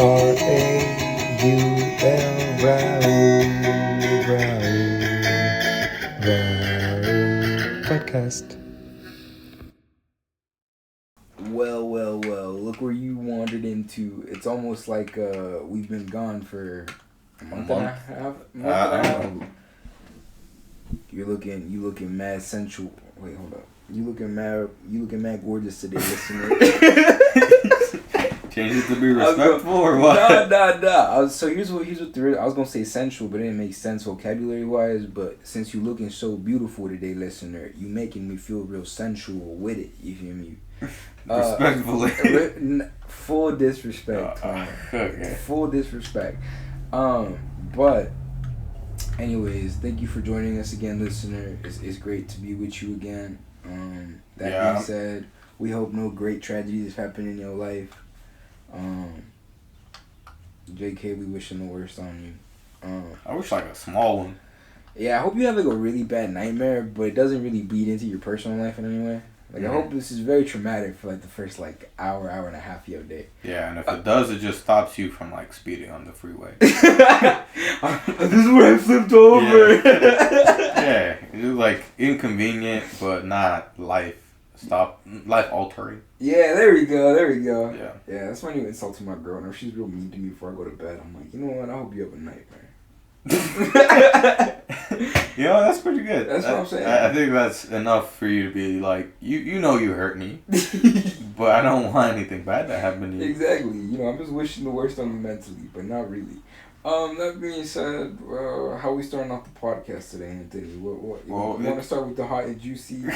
Raul podcast. Well, look where you wandered into. It's almost like we've been gone for a month and a half. You looking mad sensual. Wait, hold up. You looking mad gorgeous today, listener. Change it to be respectful or what? Nah. So here's what I was gonna say sensual, but it didn't make sense vocabulary wise. But since you looking so beautiful today, listener, you making me feel real sensual with it. You feel me? Respectfully. Full disrespect. Okay. Full disrespect. But anyways, thank you for joining us again, listener. It's great to be with you again. Being said, we hope no great tragedies happen in your life. JK, we wishing the worst on you. I wish like a small one. Yeah, I hope you have like a really bad nightmare, but it doesn't really bleed into your personal life in any way. Like, I hope this is very traumatic for like the first like hour and a half of your day. Yeah, and if it does, it just stops you from like speeding on the freeway. This is where I flipped over. Yeah, it's like inconvenient, but not life altering. Yeah, there we go. Yeah, that's when you insulted my girl. Now she's real mean to me before I go to bed. I'm like, you know what? I hope you have a nightmare. You know, that's pretty good. That's what I'm saying. I think that's enough for you to be like, you know you hurt me, but I don't want anything bad to happen to you. Exactly. You know, I'm just wishing the worst on you mentally, but not really. That being said, how we starting off the podcast today, Anthony? You want to start with the hot and juicy? You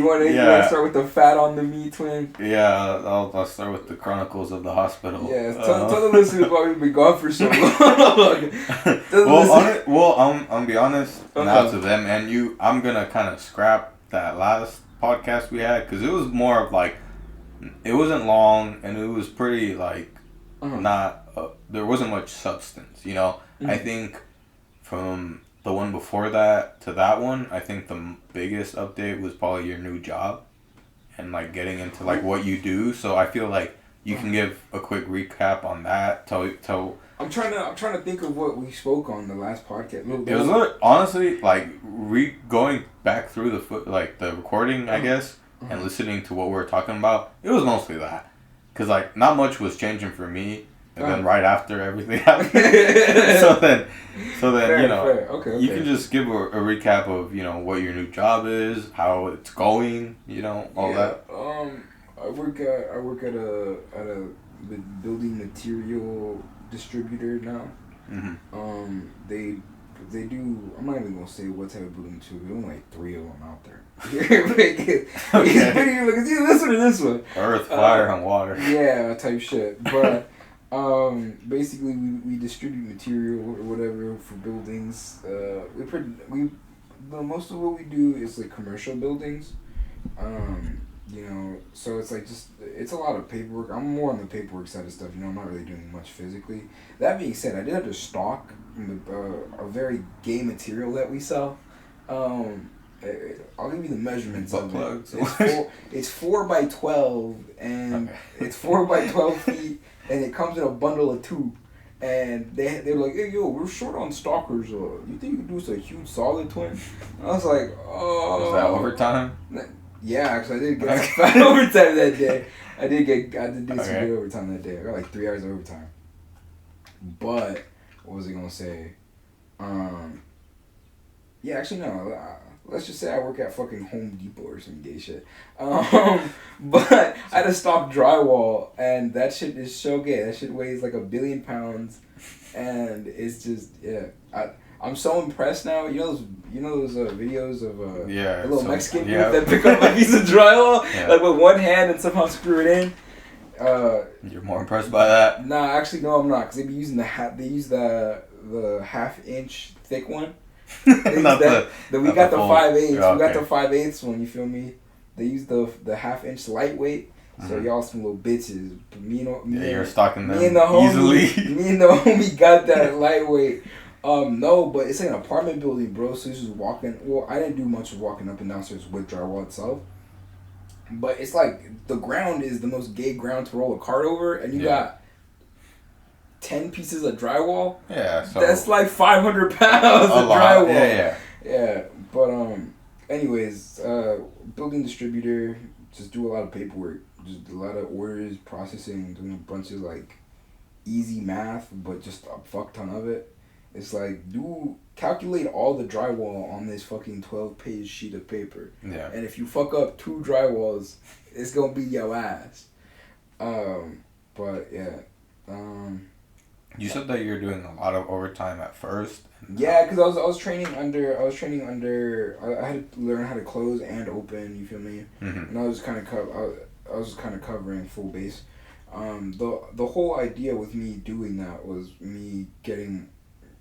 want to start with the fat on the meat, twin? Yeah, I'll start with the Chronicles of the Hospital. Yeah, tell the listeners why we've been gone for so long. I'm be honest, now to them and you, I'm gonna kind of scrap that last podcast we had because it was more of like, it wasn't long and it was pretty like there wasn't much substance, you know. I think from the one before that to that one, I think the biggest update was probably your new job and like getting into like what you do. So I feel like you can give a quick recap on that. Tell. I'm trying to think of what we spoke on the last podcast. It was honestly like going back through the recording, I guess, and listening to what we were talking about. It was mostly that, cause like not much was changing for me. And then right after everything happened, so then fair, you know, okay. You can just give a recap of, you know, what your new job is, how it's going, you know, all that. I work at a building material distributor now. Mm-hmm. They do. I'm not even gonna say what type of building material. There's only like 3 of them out there. Listen to this one. Earth, fire, and water. Yeah, type shit, but. Basically, we distribute material or whatever for buildings. Most of what we do is like commercial buildings. You know, so it's like it's a lot of paperwork. I'm more on the paperwork side of stuff. You know, I'm not really doing much physically. That being said, I did have to stock a very gay material that we sell. I'll give you the measurements of it. It's 4 by 12 and it's 4 by 12 feet. And it comes in a bundle of 2, and they're like, "Hey, yo, we're short on stalkers. You think you can do us a huge solid, twin?" And I was like, "Oh." Was that overtime? Yeah, actually, I did get some fat overtime that day. I did do some good overtime that day. I got like 3 hours of overtime. But what was I gonna say? Yeah, actually no. Let's just say I work at fucking Home Depot or some gay shit. But I had to stock drywall, and that shit is so gay. That shit weighs like 1 billion pounds, and it's just I'm so impressed now. You know those videos of a little Mexican group that pick up a piece of drywall like with one hand and somehow screw it in. You're more impressed by that? Nah, actually no, I'm not, because they be using they use the 1/2-inch thick one. We got the 5/8. We got the 5/8 one. You feel me? They use the 1/2-inch lightweight. So y'all some little bitches. You're stocking them easily. Me and the homie got that lightweight. No, but it's like an apartment building, bro. So it's just walking. Well, I didn't do much of walking up and downstairs with drywall itself. but it's like the ground is the most gay ground to roll a cart over, and you got 10 pieces of drywall. Yeah, so that's like 500 pounds of drywall. Yeah. But anyways, building distributor, just do a lot of paperwork, just a lot of orders, processing, doing a bunch of like easy math, but just a fuck ton of it. It's like calculate all the drywall on this fucking 12-page sheet of paper. Yeah. And if you fuck up 2 drywalls, it's gonna be your ass. But yeah. You said that you're doing a lot of overtime at first. Yeah, because I was training under. I had to learn how to close and open. You feel me? Mm-hmm. And I was kind of I was kind of covering full base. The whole idea with me doing that was me getting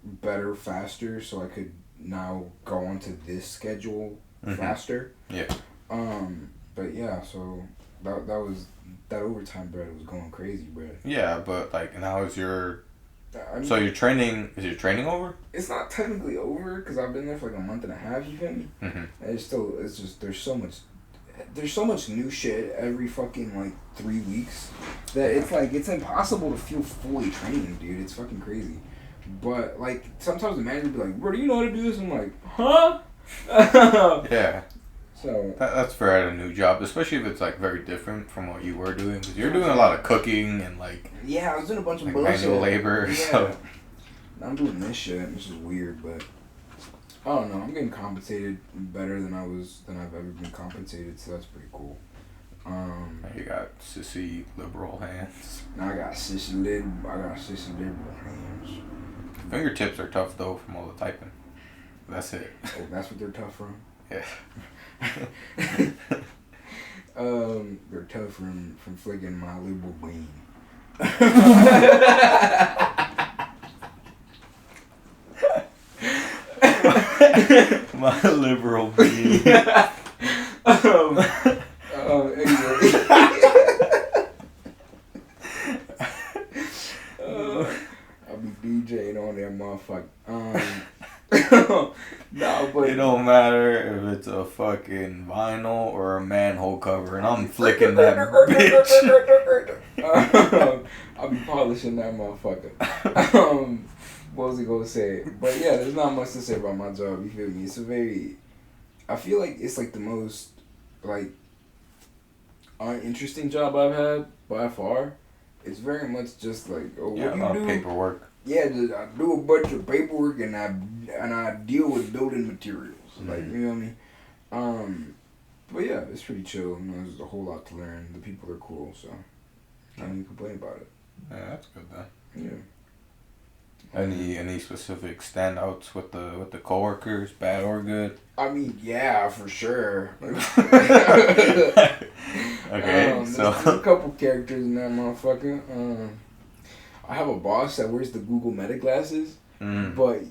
better faster, so I could now go onto this schedule faster. Yeah. But yeah, so that overtime bread was going crazy, bread. Yeah, but like now is your. I mean, so your training is your training over? It's not technically over because I've been there for like a month and a half. You feel me? Mm-hmm. And it's just there's so much new shit every fucking like 3 weeks that it's like it's impossible to feel fully trained, dude. It's fucking crazy. But like sometimes the manager will be like, "Bro, do you know how to do this?" I'm like, "Huh?" Yeah. So that's fair at a new job, especially if it's like very different from what you were doing, because you're doing a lot of cooking and like I was doing a bunch of like bullshit. manual labor. Yeah. So I'm doing this shit, which is weird, but I don't know. I'm getting compensated better than I've ever been compensated, so that's pretty cool. You got sissy liberal hands. Now I got sissy liberal hands. Fingertips are tough though from all the typing. That's it. Oh, that's what they're tough from? Yeah. They're tough from flicking my liberal bean. My liberal bean. Anyway. I'll be DJing on that motherfucker. No, but it don't matter if it's a fucking vinyl or a manhole cover, and I'm flicking that bitch. I'll be polishing that motherfucker. What was I gonna say? But yeah, there's not much to say about my job. You feel me? I feel like it's like the most like uninteresting job I've had by far. It's very much just like, what do you do? Paperwork. Yeah, I do a bunch of paperwork and I deal with building materials. Like, you know what I mean? But yeah, it's pretty chill. You know, there's a whole lot to learn. The people are cool, so can't even complain about it. Yeah, that's good then. Yeah. Any specific standouts with the coworkers, bad or good? I mean, yeah, for sure. Okay, so there's a couple characters in that motherfucker. I have a boss that wears the Google Meta glasses, but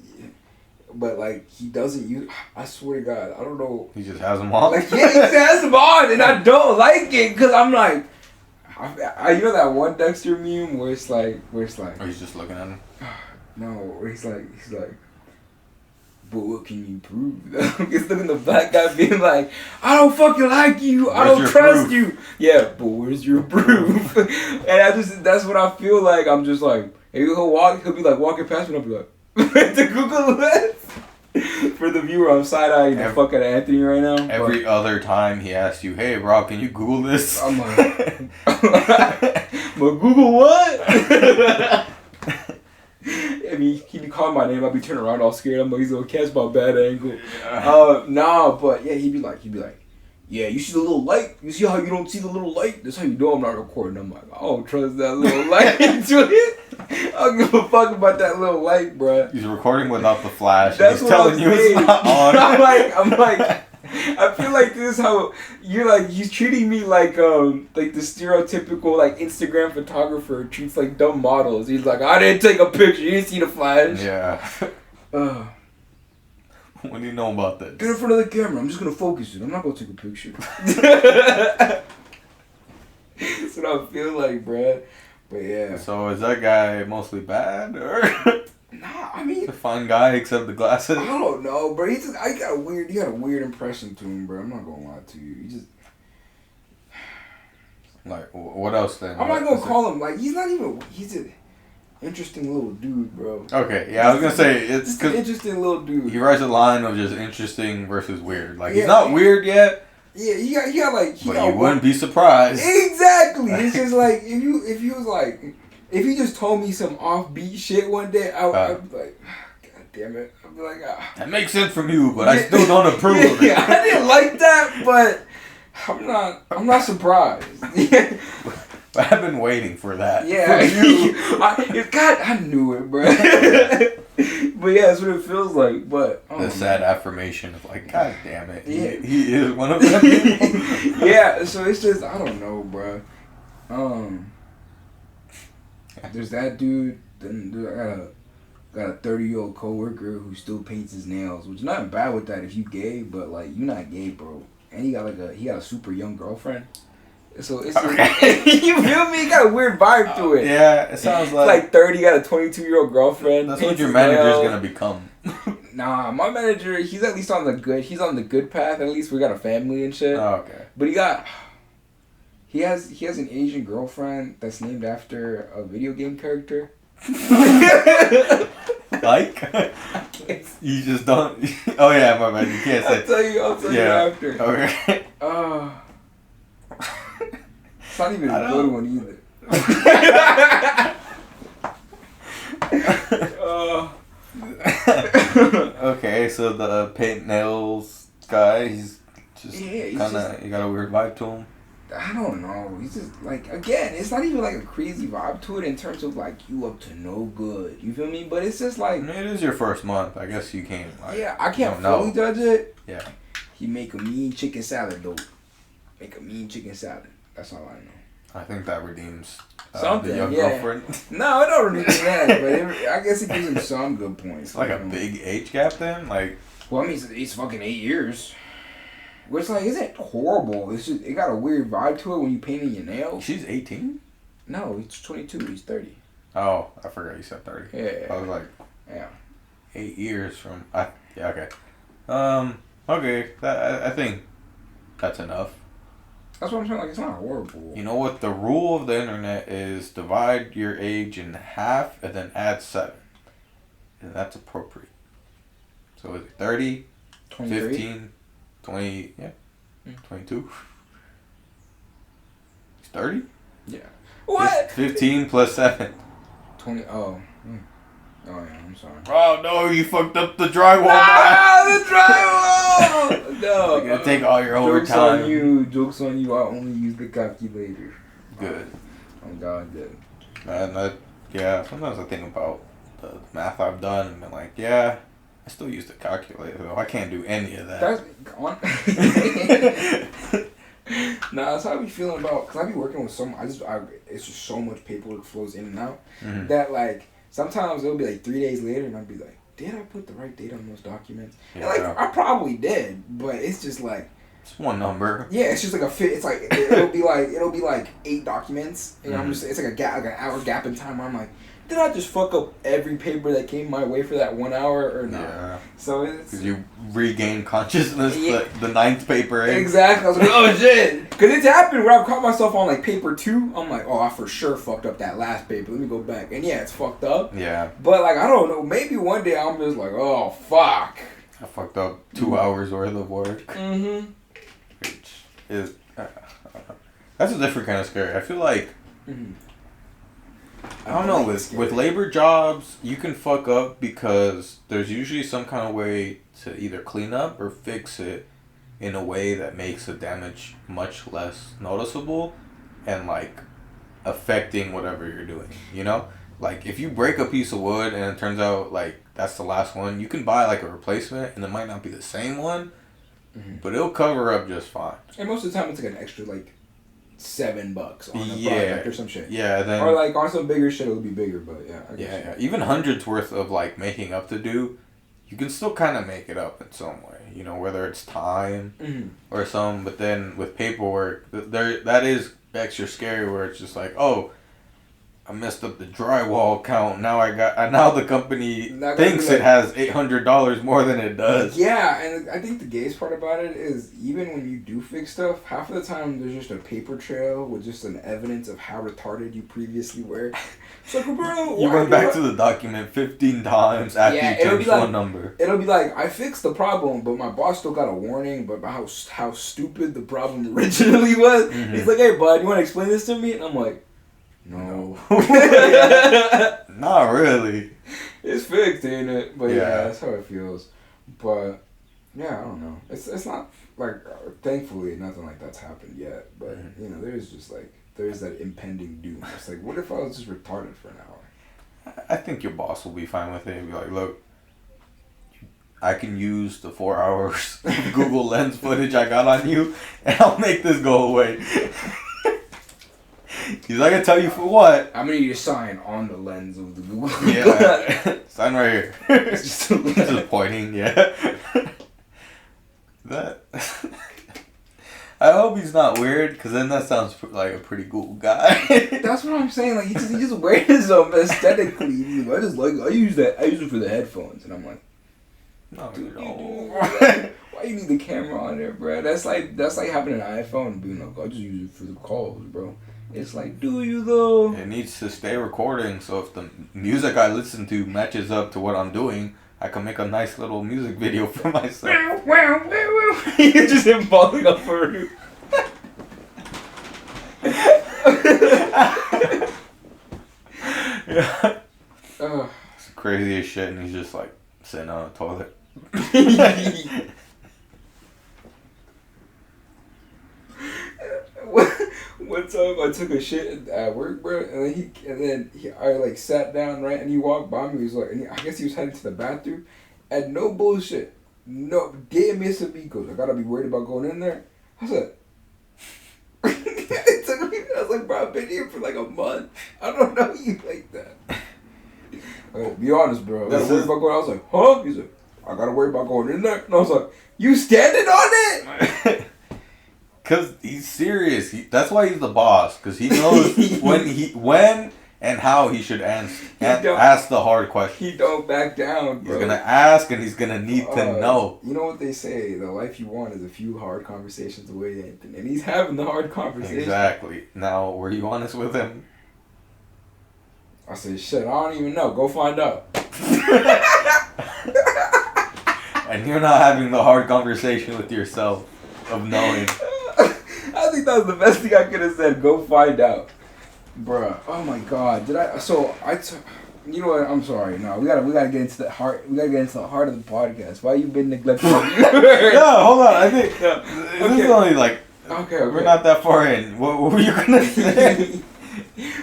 like he doesn't use. I swear to God, I don't know. He just has them on. Like he has them on, and I don't like it because I'm like, you know that one Dexter meme where it's like. Or he's just looking at him. No, where he's like, but what can you prove? He's looking at the black guy being like, I don't fucking like you. I don't trust you. Yeah, but where's your proof? And that's what I feel like. I'm just like, he'll be like walking past me and I'll be like, to Google this. For the viewer, I'm side-eyeing the fuck out of Anthony right now. Every other time he asks you, hey, Rob, can you Google this? I'm like, but Google what? I mean, he'd be calling my name. I'd be turning around all scared. I'm like, he's gonna catch my bad angle. Nah, but yeah, he'd be like, yeah, you see the little light? You see how you don't see the little light? That's how you know I'm not recording. I'm like, I don't trust that little light into it. I don't give a fuck about that little light, bruh. He's recording without the flash. That's he's telling you it's not on. I'm like, I feel like this is how you're like. He's treating me like the stereotypical like Instagram photographer treats like dumb models. He's like, I didn't take a picture. You didn't see the flash. Yeah. What do you know about that? Get in front of the camera. I'm just gonna focus it. I'm not gonna take a picture. That's what I feel like, bruh. But yeah. So is that guy mostly bad or? Nah, I mean, he's a fun guy except the glasses. I don't know, bro. You got a weird impression to him, bro. I'm not gonna lie to you. Like, what else then? I'm not gonna call him like he's not even. He's an interesting little dude, bro. Okay, yeah, I was gonna say it's just an interesting little dude. He writes a line of just interesting versus weird. Like he's not weird yet. Yeah, he got like. But you wouldn't be surprised. Exactly. It's just like if he just told me some offbeat shit one day, I'd be like, God damn it. I'd be like, that makes sense from you, but I still don't approve of it. Yeah, I didn't like that, but I'm not surprised. But I've been waiting for that. Yeah, I knew it, bro. But yeah, that's what it feels like. But the sad affirmation of like, God damn it, yeah. he is one of them people. Yeah, so it's just I don't know, bro. There's that dude. Then I got a 30-year-old coworker who still paints his nails, which is nothing bad with that if you gay, but like you not gay, bro. And he got a super young girlfriend. So it's okay. You feel me? It got a weird vibe to it. Yeah, it sounds like it's like 30, got a 22-year-old girlfriend. That's what your manager's gonna become. Nah, my manager, he's at least on the good. He's on the good path. At least we got a family and shit. Oh, okay. But he has an Asian girlfriend that's named after a video game character. Like? You just don't. Oh yeah, my bad. You can't say. I'll tell you after. Okay. It's not even a good one either. Okay, so the paint nails guy, he's just you got a weird vibe to him. I don't know. He's just like, again, it's not even like a crazy vibe to it in terms of like you up to no good. You feel me? But it's just like, it is your first month. I guess you can't. Like, yeah, I can't fully judge it. Yeah. He make a mean chicken salad though. Make a mean chicken salad. That's all I know. I think that redeems something. The young girlfriend. No, it don't redeem that. But I guess it gives him some good points. It's like a big age gap then. Like, well, I mean, it's fucking 8 years. Which, like, isn't horrible. It's just, it got a weird vibe to it when you painting your nails. She's 18? No, he's 22. He's 30. Oh, I forgot you said 30. Yeah. I was like, yeah. 8 years from, yeah, okay. Okay, I think that's enough. That's what I'm saying, like, it's not horrible. You know what the rule of the internet is? Divide your age in half and then add 7. And that's appropriate. So is it 30, 23? 15, 20, yeah, 22. It's 30? Yeah. What? 15 plus 7. 20, oh. Oh, yeah, I'm sorry. Oh, no, you fucked up the drywall. The drywall! No. You're going to take all your Joke's overtime. on you. Joke's on you. I only use the calculator. Good. Oh, God, good. Man, yeah, sometimes I think about the math I've done and been like, yeah, I still use the calculator, though. I can't do any of that. Nah, that's how I be feeling about, because I be working with it's just so much paperwork flows in and out that, like, sometimes it'll be like 3 days later and I'll be like, did I put the right date on those documents? Yeah. And, like, I probably did, but it's just like, it's one number. yeah, it's just like it's like, it'll be like 8 documents, and I'm just, it's like an hour gap in time where I'm like, did I just fuck up every paper that came my way for that 1 hour or not? Yeah. So it's... Because you regain consciousness, the 9th paper. Exactly. I was like, oh shit. Because it's happened where I've caught myself on like paper 2. I'm like, oh, I for sure fucked up that last paper. Let me go back. And yeah, it's fucked up. Yeah. But like, I don't know. Maybe one day I'm just like, oh, fuck. I fucked up 2 hours worth of work. Mm-hmm. Which is... that's a different kind of scary. I feel like... I don't know, with labor jobs, you can fuck up because there's usually some kind of way to either clean up or fix it in a way that makes the damage much less noticeable and, like, affecting whatever you're doing, you know? Like, if you break a piece of wood and it turns out, like, that's the last one, you can buy, like, a replacement and it might not be the same one, but it'll cover up just fine. And most of the time it's like an extra, like, $7 on the project or some shit. Yeah, then or like on some bigger shit, it'll be bigger. But yeah, I guess yeah. Even hundreds worth of like making up to do, you can still kind of make it up in some way. You know, whether it's time or some. But then with paperwork, that is extra scary. Where it's just like, oh, I messed up the drywall count. Now the company Not gonna thinks be it has $800 more than it does. Yeah, and I think the gayest part about it is even when you do fix stuff, half of the time there's just a paper trail with just an evidence of how retarded you previously were. It's like, bro, You went back to the document 15 times after you changed one number. It'll be like, I fixed the problem, but my boss still got a warning about how stupid the problem originally was. Mm-hmm. He's like, hey, bud, you want to explain this to me? And I'm like, no. Not really. It's fixed, ain't it? But yeah, that's how it feels. But yeah, I don't know. It's not like, thankfully nothing like that's happened yet. But you know, there's that impending doom. It's like, what if I was just retarded for an hour? I think your boss will be fine with it and be like, look, I can use the 4 hours of Google Lens footage I got on you, and I'll make this go away. He's like, I tell you for what? I'm gonna need you to sign on the lens of the Google. Yeah, sign right here. It's just pointing. Yeah. That. I hope he's not weird, because then that sounds like a pretty cool guy. That's what I'm saying. Like he just wears them aesthetically. I use it for the headphones, and I'm like, no, dude, why you need the camera on there, bro? That's like having an iPhone and being like, I just use it for the calls, bro. It's like, do you though? It needs to stay recording, so if the music I listen to matches up to what I'm doing, I can make a nice little music video for myself. You're just him falling off a roof. Yeah. It's the craziest shit, and he's just like sitting on a toilet. One time I took a shit at work, bro, and then I like sat down, right, and he walked by me. He was like, I guess he was heading to the bathroom, and no bullshit, no, damn miss a beat goes, I gotta be worried about going in there. I said, it took me. I was like, bro, I've been here for like a month. I don't know you like that. Like, be honest, bro. I gotta worry about going. I was like, huh? He said, I gotta worry about going in there, and I was like, you standing on it? Cause he's serious. That's why he's the boss. Cause he knows when and how he should ask the hard question. He don't back down, bro. He's gonna ask, and he's gonna need to know. You know what they say? The life you want is a few hard conversations away, Anthony. And he's having the hard conversation. Exactly. Now, were you honest with him? I said, shit, I don't even know. Go find out. And you're not having the hard conversation with yourself of knowing. I think that was the best thing I could have said. Go find out, bruh. Oh my god, you know what? I'm sorry. No, we gotta get into the heart. We gotta get into the heart of the podcast. Why you been neglecting? No, hold on. I think this is only like okay. We're not that far in. What were you gonna say?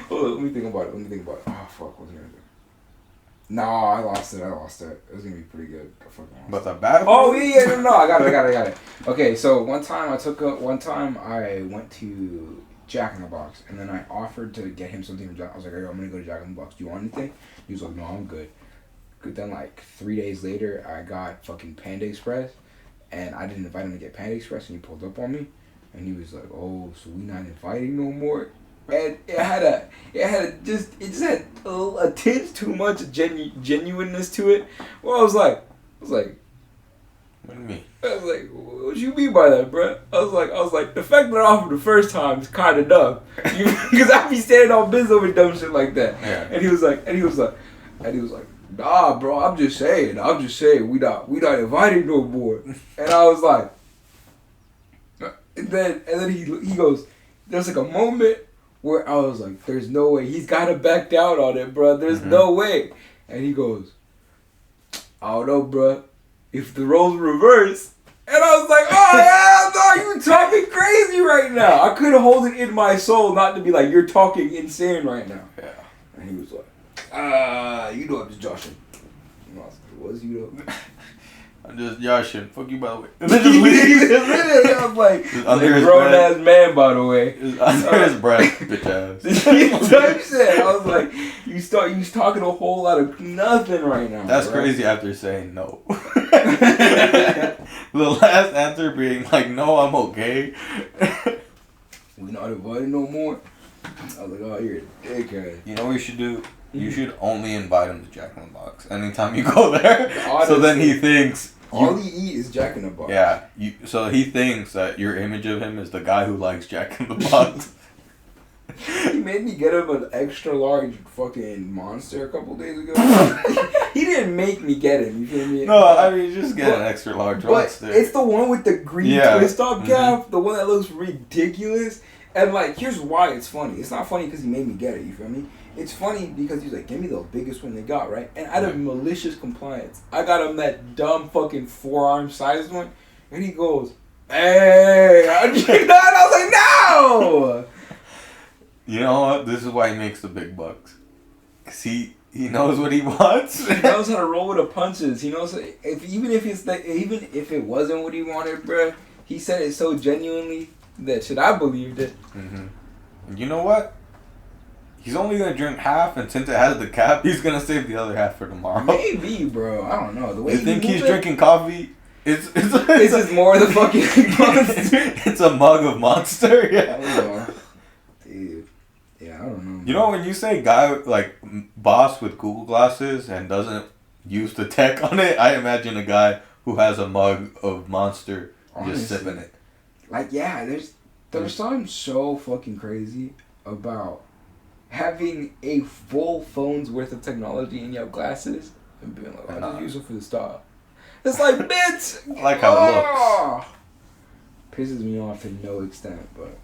Hold on, let me think about it. Oh fuck, what's I gonna do? No, I lost it. It was gonna be pretty good. But the bad. Oh yeah, no, I got it. Okay, so one time I went to Jack in the Box, and then I offered to get him something from Jack. I was like, hey, I'm gonna go to Jack in the Box. Do you want anything? He was like, no, I'm good. Then like 3 days later, I got fucking Panda Express, and I didn't invite him to get Panda Express, and he pulled up on me, and he was like, oh, so we not inviting no more? And it just had a tinge too much genuineness to it. Well, I was like, what do you mean? I was like, what you mean by that, bro? I was like, the fact that I offered the first time is kind of dumb, because I be standing on business over dumb shit like that. Yeah. And he was like, nah, bro, I'm just saying, we not invited no more. And I was like, and then he goes, there's like a moment where I was like, there's no way. He's got to back down on it, bro. There's no way. And he goes, I don't know, bro. If the roles reverse. And I was like, oh, yeah, no, you talking crazy right now. I couldn't hold it in my soul not to be like, you're talking insane right now. Yeah. And he was like, you know I'm just joshing. And I was like, was you though? I'm just joshing. Fuck you, by the way. And then just leave. I was like, his grown ass man, by the way. Under his breath, bitch ass. Type shit. I was like, you talking a whole lot of nothing right now. That's bro. crazy after saying no. The last answer being like, no, I'm okay. We not invited no more. I was like, oh, you're a dickhead. You know what you should do? You should only invite him to Jack in the Box anytime you go there. So then he thinks all he eat is Jack in the Box. Yeah, so he thinks that your image of him is the guy who likes Jack in the Box. He made me get him an extra large fucking Monster a couple days ago. He didn't make me get it. You feel me? No, I mean just get an extra large Monster. It's the one with the green twist up cap, the one that looks ridiculous. And like, here's why it's funny. It's not funny because he made me get it. You feel me? It's funny because he's like, give me the biggest one they got, right? And out of malicious compliance, I got him that dumb fucking forearm sized one, and he goes, "Hey, how'd you do that?" I was like, "No." You know what? This is why he makes the big bucks. Cause he knows what he wants. He knows how to roll with the punches. He knows even if it wasn't what he wanted, bruh, he said it so genuinely that shit I believed it. And you know what? He's only gonna drink half, and since it has the cap, he's gonna save the other half for tomorrow. Maybe, bro. I don't know. The way you think he's drinking coffee? It's just more the fucking Monster. It's a mug of Monster. Yeah. Dude. Yeah, I don't know. You know when you say guy like boss with Google glasses and doesn't use the tech on it, I imagine a guy who has a mug of Monster just sipping it. Like there's something so fucking crazy about having a full phone's worth of technology in your glasses and being like, I just use it for the style. It's like, bitch! I like how it looks. Pisses me off to no extent, but...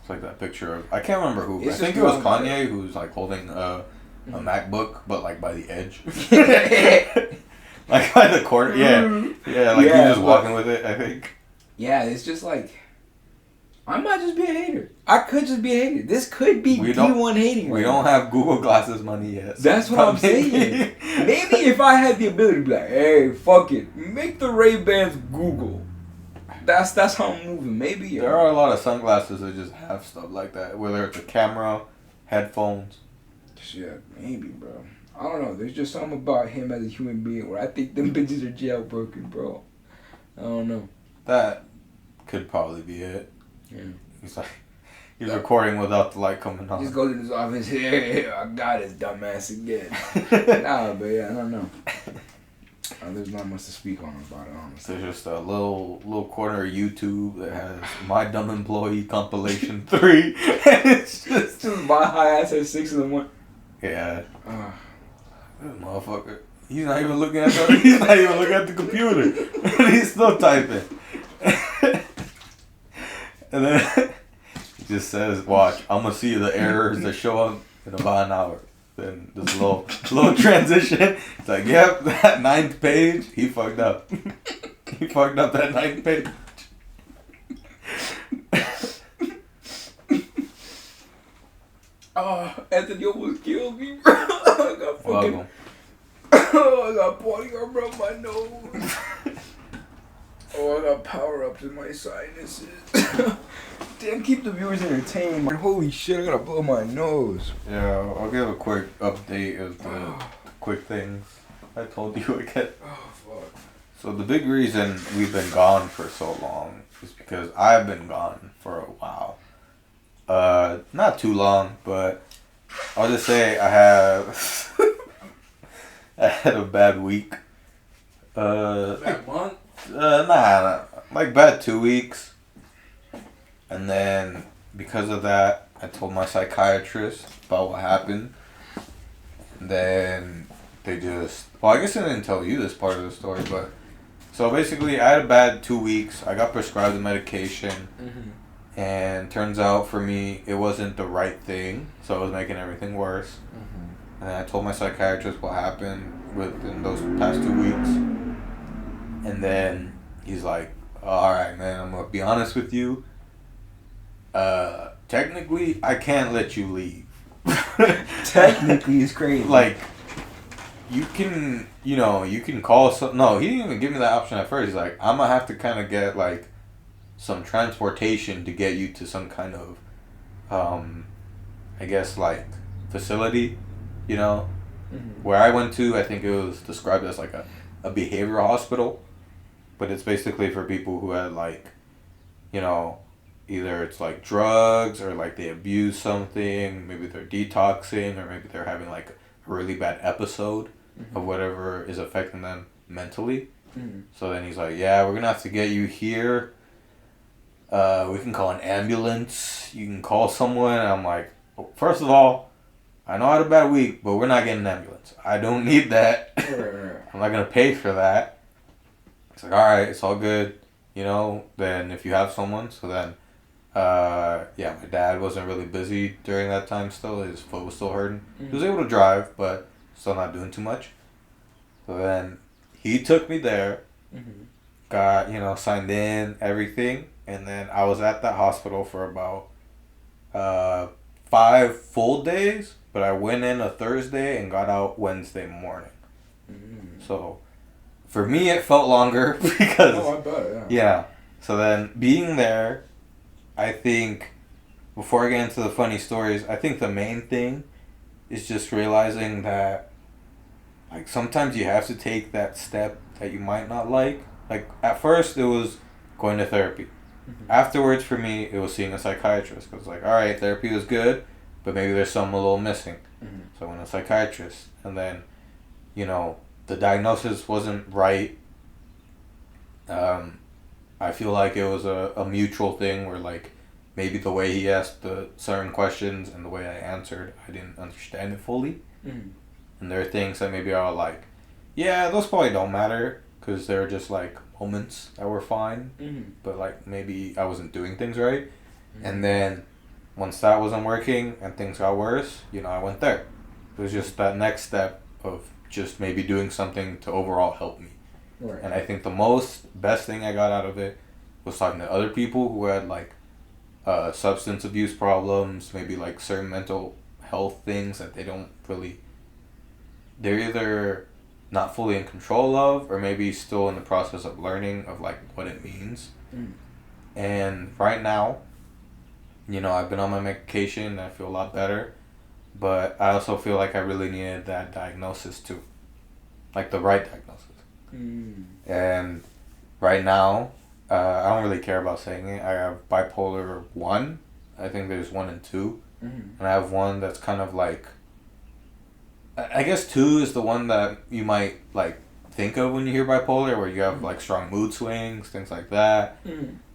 It's like that picture of... I can't remember who. I think it was Kanye who's like holding a MacBook, but like by the edge. Like by the corner. Yeah. Yeah, like he's just walking with it, I think. Yeah, it's just like... I might just be a hater. I could just be a hater. This could be D1 hating. We don't have Google Glasses money yet. So that's what I'm saying. Maybe if I had the ability to be like, hey, fuck it, make the Ray-Bans Google. That's how I'm moving. Maybe. There are a lot of sunglasses that just have stuff like that. Whether it's a camera, headphones. Shit, maybe, bro. I don't know. There's just something about him as a human being where I think them bitches are jailbroken, bro. I don't know. That could probably be it. Yeah. He's recording without the light coming on. Just go to his office. Hey, I got his dumbass again. Nah, but yeah, I don't know. There's not much to speak on about it, honestly. There's just a little corner of YouTube that has My Dumb Employee Compilation 3. It's just my high ass at 6 in the morning. Yeah. This motherfucker. He's not even looking at the computer. He's still typing. And then he just says, watch, I'm going to see the errors that show up in about an hour. Then this little transition. It's like, yep, that 9th page, he fucked up. He fucked up that 9th page. Oh, Anthony almost killed me, bro. I got fucking... I got potty armor up my nose. Oh, I got power-ups in my sinuses. Damn, keep the viewers entertained. Man. Holy shit, I gotta blow my nose. Yeah, I'll give a quick update of the quick things I told you again. Oh, fuck. So the big reason we've been gone for so long is because I've been gone for a while. Not too long, but I'll just say I had a bad week. Bad month? Nah, like bad 2 weeks. And then because of that, I told my psychiatrist about what happened. And then they just, well, I guess I didn't tell you this part of the story, but so basically I had a bad 2 weeks. I got prescribed the medication. Mm-hmm. And turns out for me, it wasn't the right thing. So it was making everything worse. Mm-hmm. And I told my psychiatrist what happened within those past 2 weeks. And then he's like, alright, man, I'm going to be honest with you. Technically, I can't let you leave. Technically, it's crazy. Like, you can call some... No, he didn't even give me that option at first. He's like, I'm going to have to kind of get, like, some transportation to get you to some kind of, I guess, like, facility, you know? Mm-hmm. Where I went to, I think it was described as, like, a behavioral hospital. But it's basically for people who had, like, you know, either it's like drugs or like they abuse something, maybe they're detoxing, or maybe they're having like a really bad episode of whatever is affecting them mentally. So then he's like, yeah, we're gonna have to get you here. We can call an ambulance. You can call someone. And I'm like, well, first of all, I know I had a bad week, but we're not getting an ambulance. I don't need that. I'm not gonna pay for that. It's like, all right, it's all good. You know, then if you have someone, so then, yeah, my dad wasn't really busy during that time still. His foot was still hurting. He was able to drive, but still not doing too much. So then he took me there, got, you know, signed in, everything. And then I was at that hospital for about 5 full days, but I went in a Thursday and got out Wednesday morning. So for me, it felt longer because... Oh, I bet, yeah. Yeah. So then being there, I think, before I get into the funny stories, I think the main thing is just realizing that, like, sometimes you have to take that step that you might not like. Like, at first, it was going to therapy. Afterwards, for me, it was seeing a psychiatrist. Because, like, all right, therapy was good, but maybe there's something a little missing. So I went to a psychiatrist. And then, you know, the diagnosis wasn't right. I feel like it was a mutual thing where, like, maybe the way he asked the certain questions and the way I answered, I didn't understand it fully. And there are things that maybe I was like, yeah, those probably don't matter, because they're just, like, moments that were fine. But, like, maybe I wasn't doing things right. And then once that wasn't working and things got worse, you know, I went there. It was just that next step of just maybe doing something to overall help me. Right. And I think the best thing I got out of it was talking to other people who had, like, substance abuse problems, maybe, like, certain mental health things that they don't really... They're either not fully in control of, or maybe still in the process of learning of, like, what it means. And right now, you know, I've been on my medication, I feel a lot better, but I also feel like I really needed that diagnosis too. Like, the right diagnosis. And right now, I don't really care about saying it. I have bipolar 1. I think there's 1 and 2. And I have one that's kind of like... I guess 2 is the one that you might, like, think of when you hear bipolar, where you have, like, strong mood swings, things like that.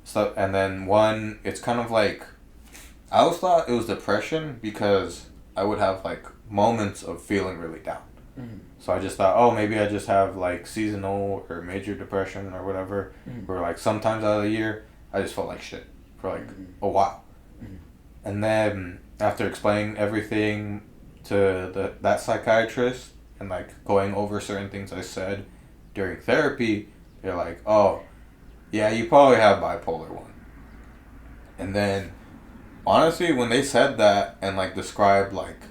So, and then 1, it's kind of like... I always thought it was depression because I would have, like, moments of feeling really down. So I just thought, oh, maybe I just have, like, seasonal or major depression or whatever. Where, like, sometimes out of the year, I just felt like shit for, like, a while. And then after explaining everything to that psychiatrist and, like, going over certain things I said during therapy, they're like, oh, yeah, you probably have bipolar 1. And then, honestly, when they said that and, like, described, like,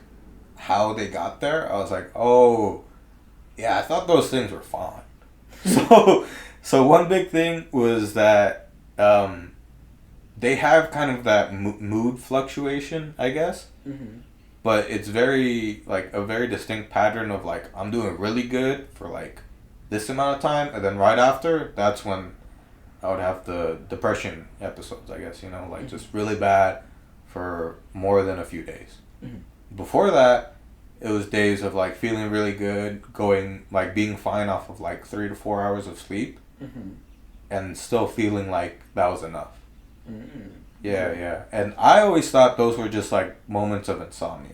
how they got there, I was like, oh, yeah, I thought those things were fine. So one big thing was that they have kind of that mood fluctuation, I guess. But it's very, like, a very distinct pattern of, like, I'm doing really good for, like, this amount of time, and then right after, that's when I would have the depression episodes, I guess, you know, like, just really bad for more than a few days. Before that, it was days of, like, feeling really good, going, like, being fine off of, like, 3 to 4 hours of sleep, and still feeling like that was enough. Yeah. And I always thought those were just, like, moments of insomnia.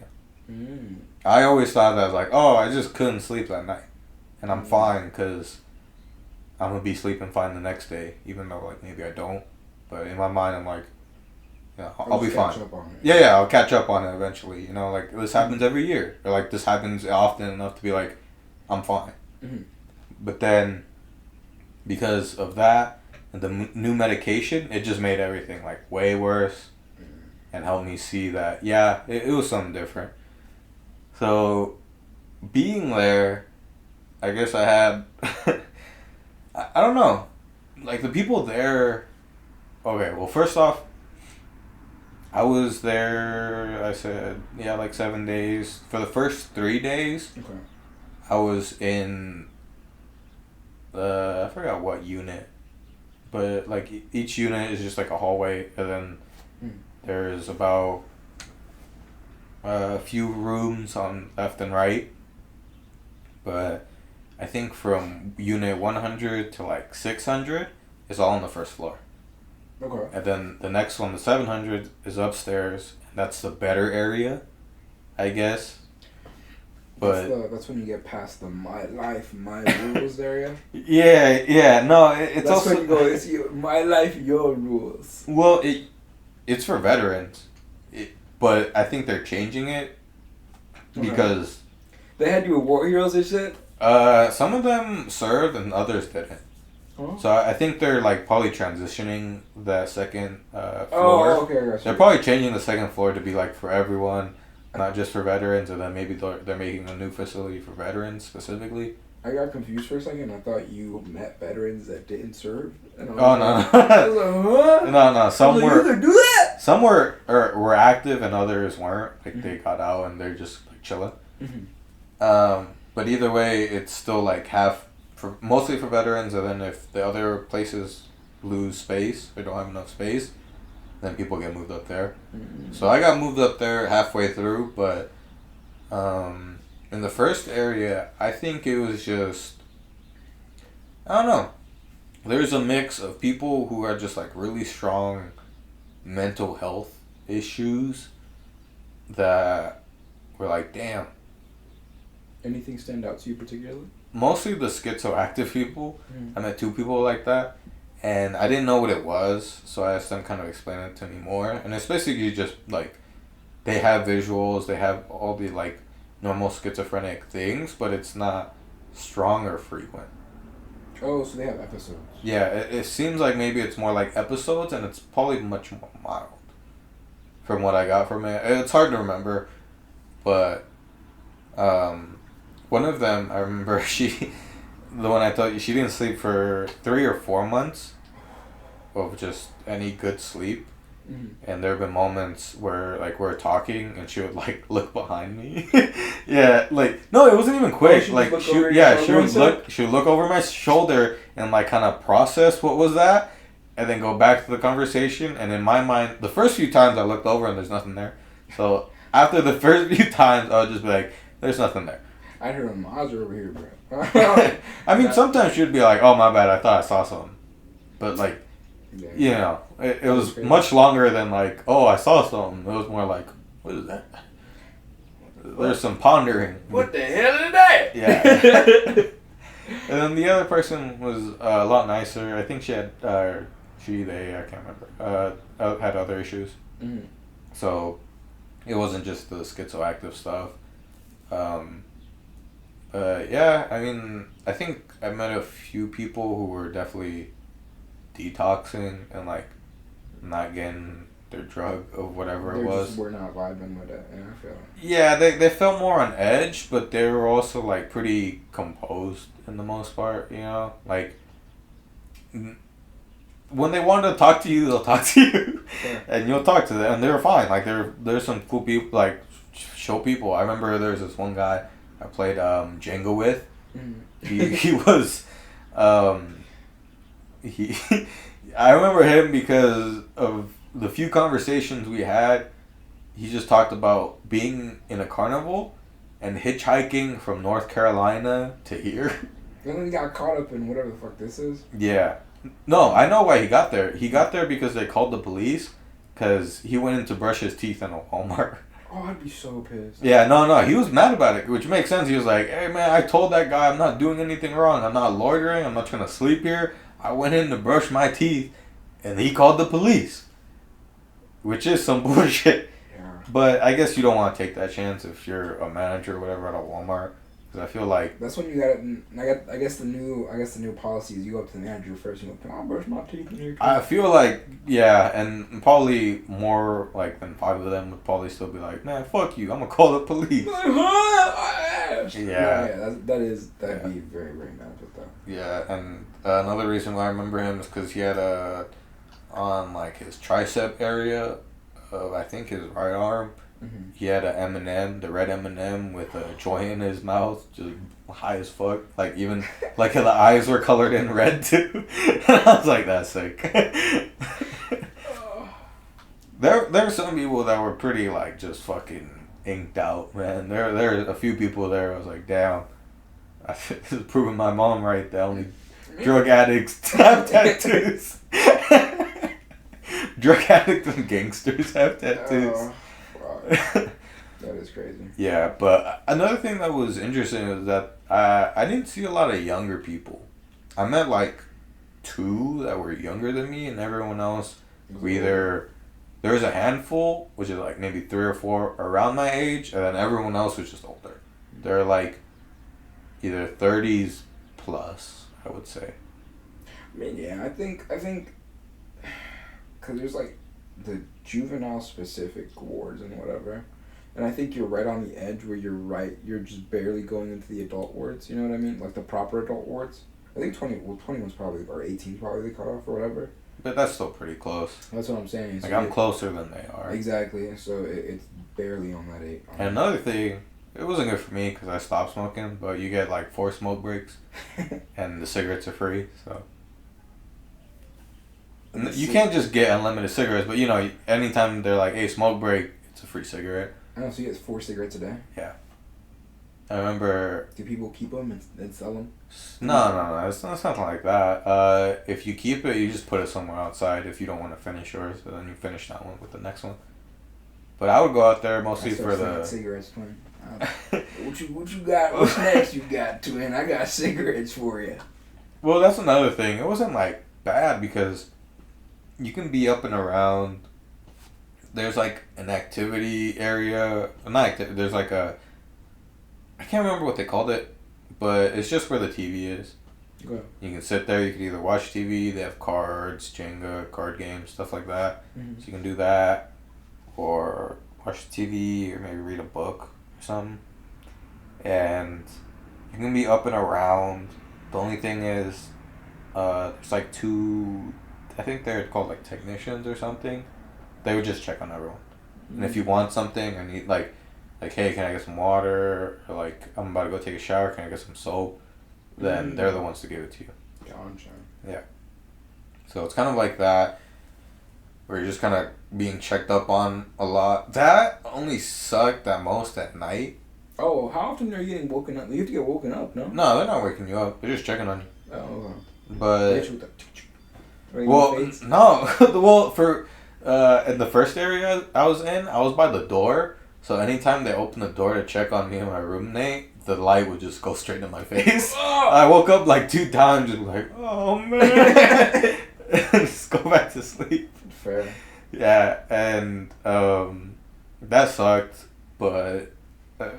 I always thought that I was like, oh, I just couldn't sleep that night. And I'm fine because I'm going to be sleeping fine the next day, even though, like, maybe I don't. But in my mind, I'm like, yeah, I'll be fine. Yeah, I'll catch up on it eventually. You know, like, this happens every year. Or, like, this happens often enough to be like, I'm fine. But then, because of that, and the new medication, it just made everything, like, way worse. And helped me see that, yeah, it was something different. So, being there, I guess I had... I don't know. Like, the people there... Okay, well, first off, I was there, I said, yeah, like 7 days. For the first 3 days, I was in... I forgot what unit. But, like, each unit is just, like, a hallway, and then There's about a few rooms on left and right, but I think from unit 100 to like 600 is all on the first floor. Okay. And then the next one, the 700, is upstairs. And that's the better area, I guess. But that's when you get past the my life, my rules area. yeah, no, it's that's also when you go. It's my life, your rules. Well, it's for veterans, but I think they're changing it because they had you with war heroes and shit. Some of them served and others didn't. Oh. So I think they're like probably transitioning the second floor. Oh, okay, I got you. They're probably changing the second floor to be like for everyone, not just for veterans, and then maybe they're making a new facility for veterans specifically. I got confused for a second. I thought you met veterans that didn't serve. And no. I was like, huh? No. Some were. You could do that. Some were active and others weren't. Like they got out and they're just like chilling. Mm-hmm. But either way, it's still like mostly for veterans, and then if the other places lose space or don't have enough space, then people get moved up there. Mm-hmm. So I got moved up there halfway through, but in the first area, I think it was just, I don't know. There's a mix of people who are just like really strong mental health issues that were like, damn. Anything stand out to you particularly? Mostly the schizoactive people. I met 2 people like that, and I didn't know what it was, so I asked them kind of explain it to me more. And it's basically just like they have visuals, they have all the like normal schizophrenic things, but it's not strong or frequent. Oh, so they have episodes. Yeah, it seems like maybe it's more like episodes, and it's probably much more mild from what I got from it. It's hard to remember, but one of them, I remember the one I told you, she didn't sleep for 3 or 4 months of just any good sleep. Mm-hmm. And there have been moments where like we're talking and she would like look behind me. Yeah, like no, it wasn't even quick. She like she would look over my shoulder and like kind of process what was that, and then go back to the conversation. And in my mind, the first few times I looked over and there's nothing there. So after the first few times, I would just be like, "There's nothing there." I heard him. I was over here, bro. I mean, sometimes she'd be like, "Oh, my bad. I thought I saw something," but like. Yeah. You know, it was much longer than like, oh, I saw something. It was more like, what is that? There's some pondering. What the hell is that? Yeah. And then the other person was a lot nicer. I think she had, I can't remember, had other issues. Mm-hmm. So it wasn't just the schizoactive stuff. Yeah, I mean, I think I met a few people who were definitely detoxing and like not getting their drug of whatever it was. We're not vibing with it, and I feel. Yeah, they felt more on edge, but they were also like pretty composed in the most part. You know, like when they want to talk to you, they'll talk to you, yeah. And you'll talk to them, and they're fine. Like there's some cool people, like show people. I remember there's this one guy I played Jenga with. Mm. He was. I remember him because of the few conversations we had. He just talked about being in a carnival and hitchhiking from North Carolina to here. And then he got caught up in whatever the fuck this is. Yeah. No, I know why he got there. He got there because they called the police because he went in to brush his teeth in a Walmart. Oh, I'd be so pissed. Yeah, no, he was mad about it, which makes sense. He was like, hey, man, I told that guy I'm not doing anything wrong. I'm not loitering. I'm not trying to sleep here. I went in to brush my teeth, and he called the police, which is some bullshit. Yeah. But I guess you don't want to take that chance if you're a manager or whatever at a Walmart, because I feel like that's when you got. I guess the new policy is you go up to the manager first and go, "Can I brush my teeth in here?" I feel like and probably more like than 5 of them would probably still be like, "Man, fuck you! I'm gonna call the police." Yeah, that'd be very, very mad with that. Yeah, and another reason why I remember him is because he had on like his tricep area of I think his right arm. Mm-hmm. He had a M&M, the red M&M with a joint in his mouth, just high as fuck. Like even like the eyes were colored in red too. And I was like, that's sick. there are some people that were pretty like just fucking inked out, man. There are a few people there. I was like, damn, this is proving my mom right. That only drug addicts have tattoos. Drug addicts and gangsters have tattoos. Wow. That is crazy. Yeah, but another thing that was interesting is that I didn't see a lot of younger people. I met like 2 that were younger than me, and everyone else were either there was a handful, which is like maybe 3 or 4 around my age, and then everyone else was just older. They're like either 30s plus, I would say. I mean, yeah, I think, because there's like the juvenile specific wards and whatever, and I think you're right on the edge where you're just barely going into the adult wards. You know what I mean? Like the proper adult wards. I think 21's probably, or 18's probably the cutoff or whatever. But that's still pretty close. That's what I'm saying. Like, I'm closer than they are. Exactly. So it's barely on that 8. And another thing, it wasn't good for me because I stopped smoking, but you get like 4 smoke breaks, and the cigarettes are free, so. And you can't just get unlimited cigarettes, but you know, anytime they're like, hey, smoke break, it's a free cigarette. I know, so you get 4 cigarettes a day? Yeah. I remember... Do people keep them and sell them? No. It's nothing like that. If you keep it, you just put it somewhere outside if you don't want to finish yours, and then you finish that one with the next one. But I would go out there mostly for the... cigarettes, twin. What you got? What's next you got, twin? I got cigarettes for you. Well, that's another thing. It wasn't, like, bad because you can be up and around. There's, like, an activity area. There's, like, a... I can't remember what they called it, but it's just where the TV is. Okay. You can sit there. You can either watch TV. They have cards, Jenga, card games, stuff like that. Mm-hmm. So you can do that, or watch TV, or maybe read a book or something. And you can be up and around. The only thing is, there's like 2. I think they're called like technicians or something. They would just check on everyone. Mm-hmm. And if you want something or need like, hey, can I get some water? Or like, I'm about to go take a shower. Can I get some soap? Then they're the ones to give it to you. Gotcha. Yeah. So it's kind of like that, where you're just kind of being checked up on a lot. That only sucked at most at night. Oh, how often are you getting woken up? You have to get woken up, no? No, they're not waking you up. They're just checking on you. Oh, okay. But... Well, no. Well, for... in the first area I was in, I was by the door. So anytime they opened the door to check on me and my roommate, the light would just go straight in my face. Oh! I woke up like 2 times and like, oh man. Just go back to sleep. Fair. Yeah, and that sucked, but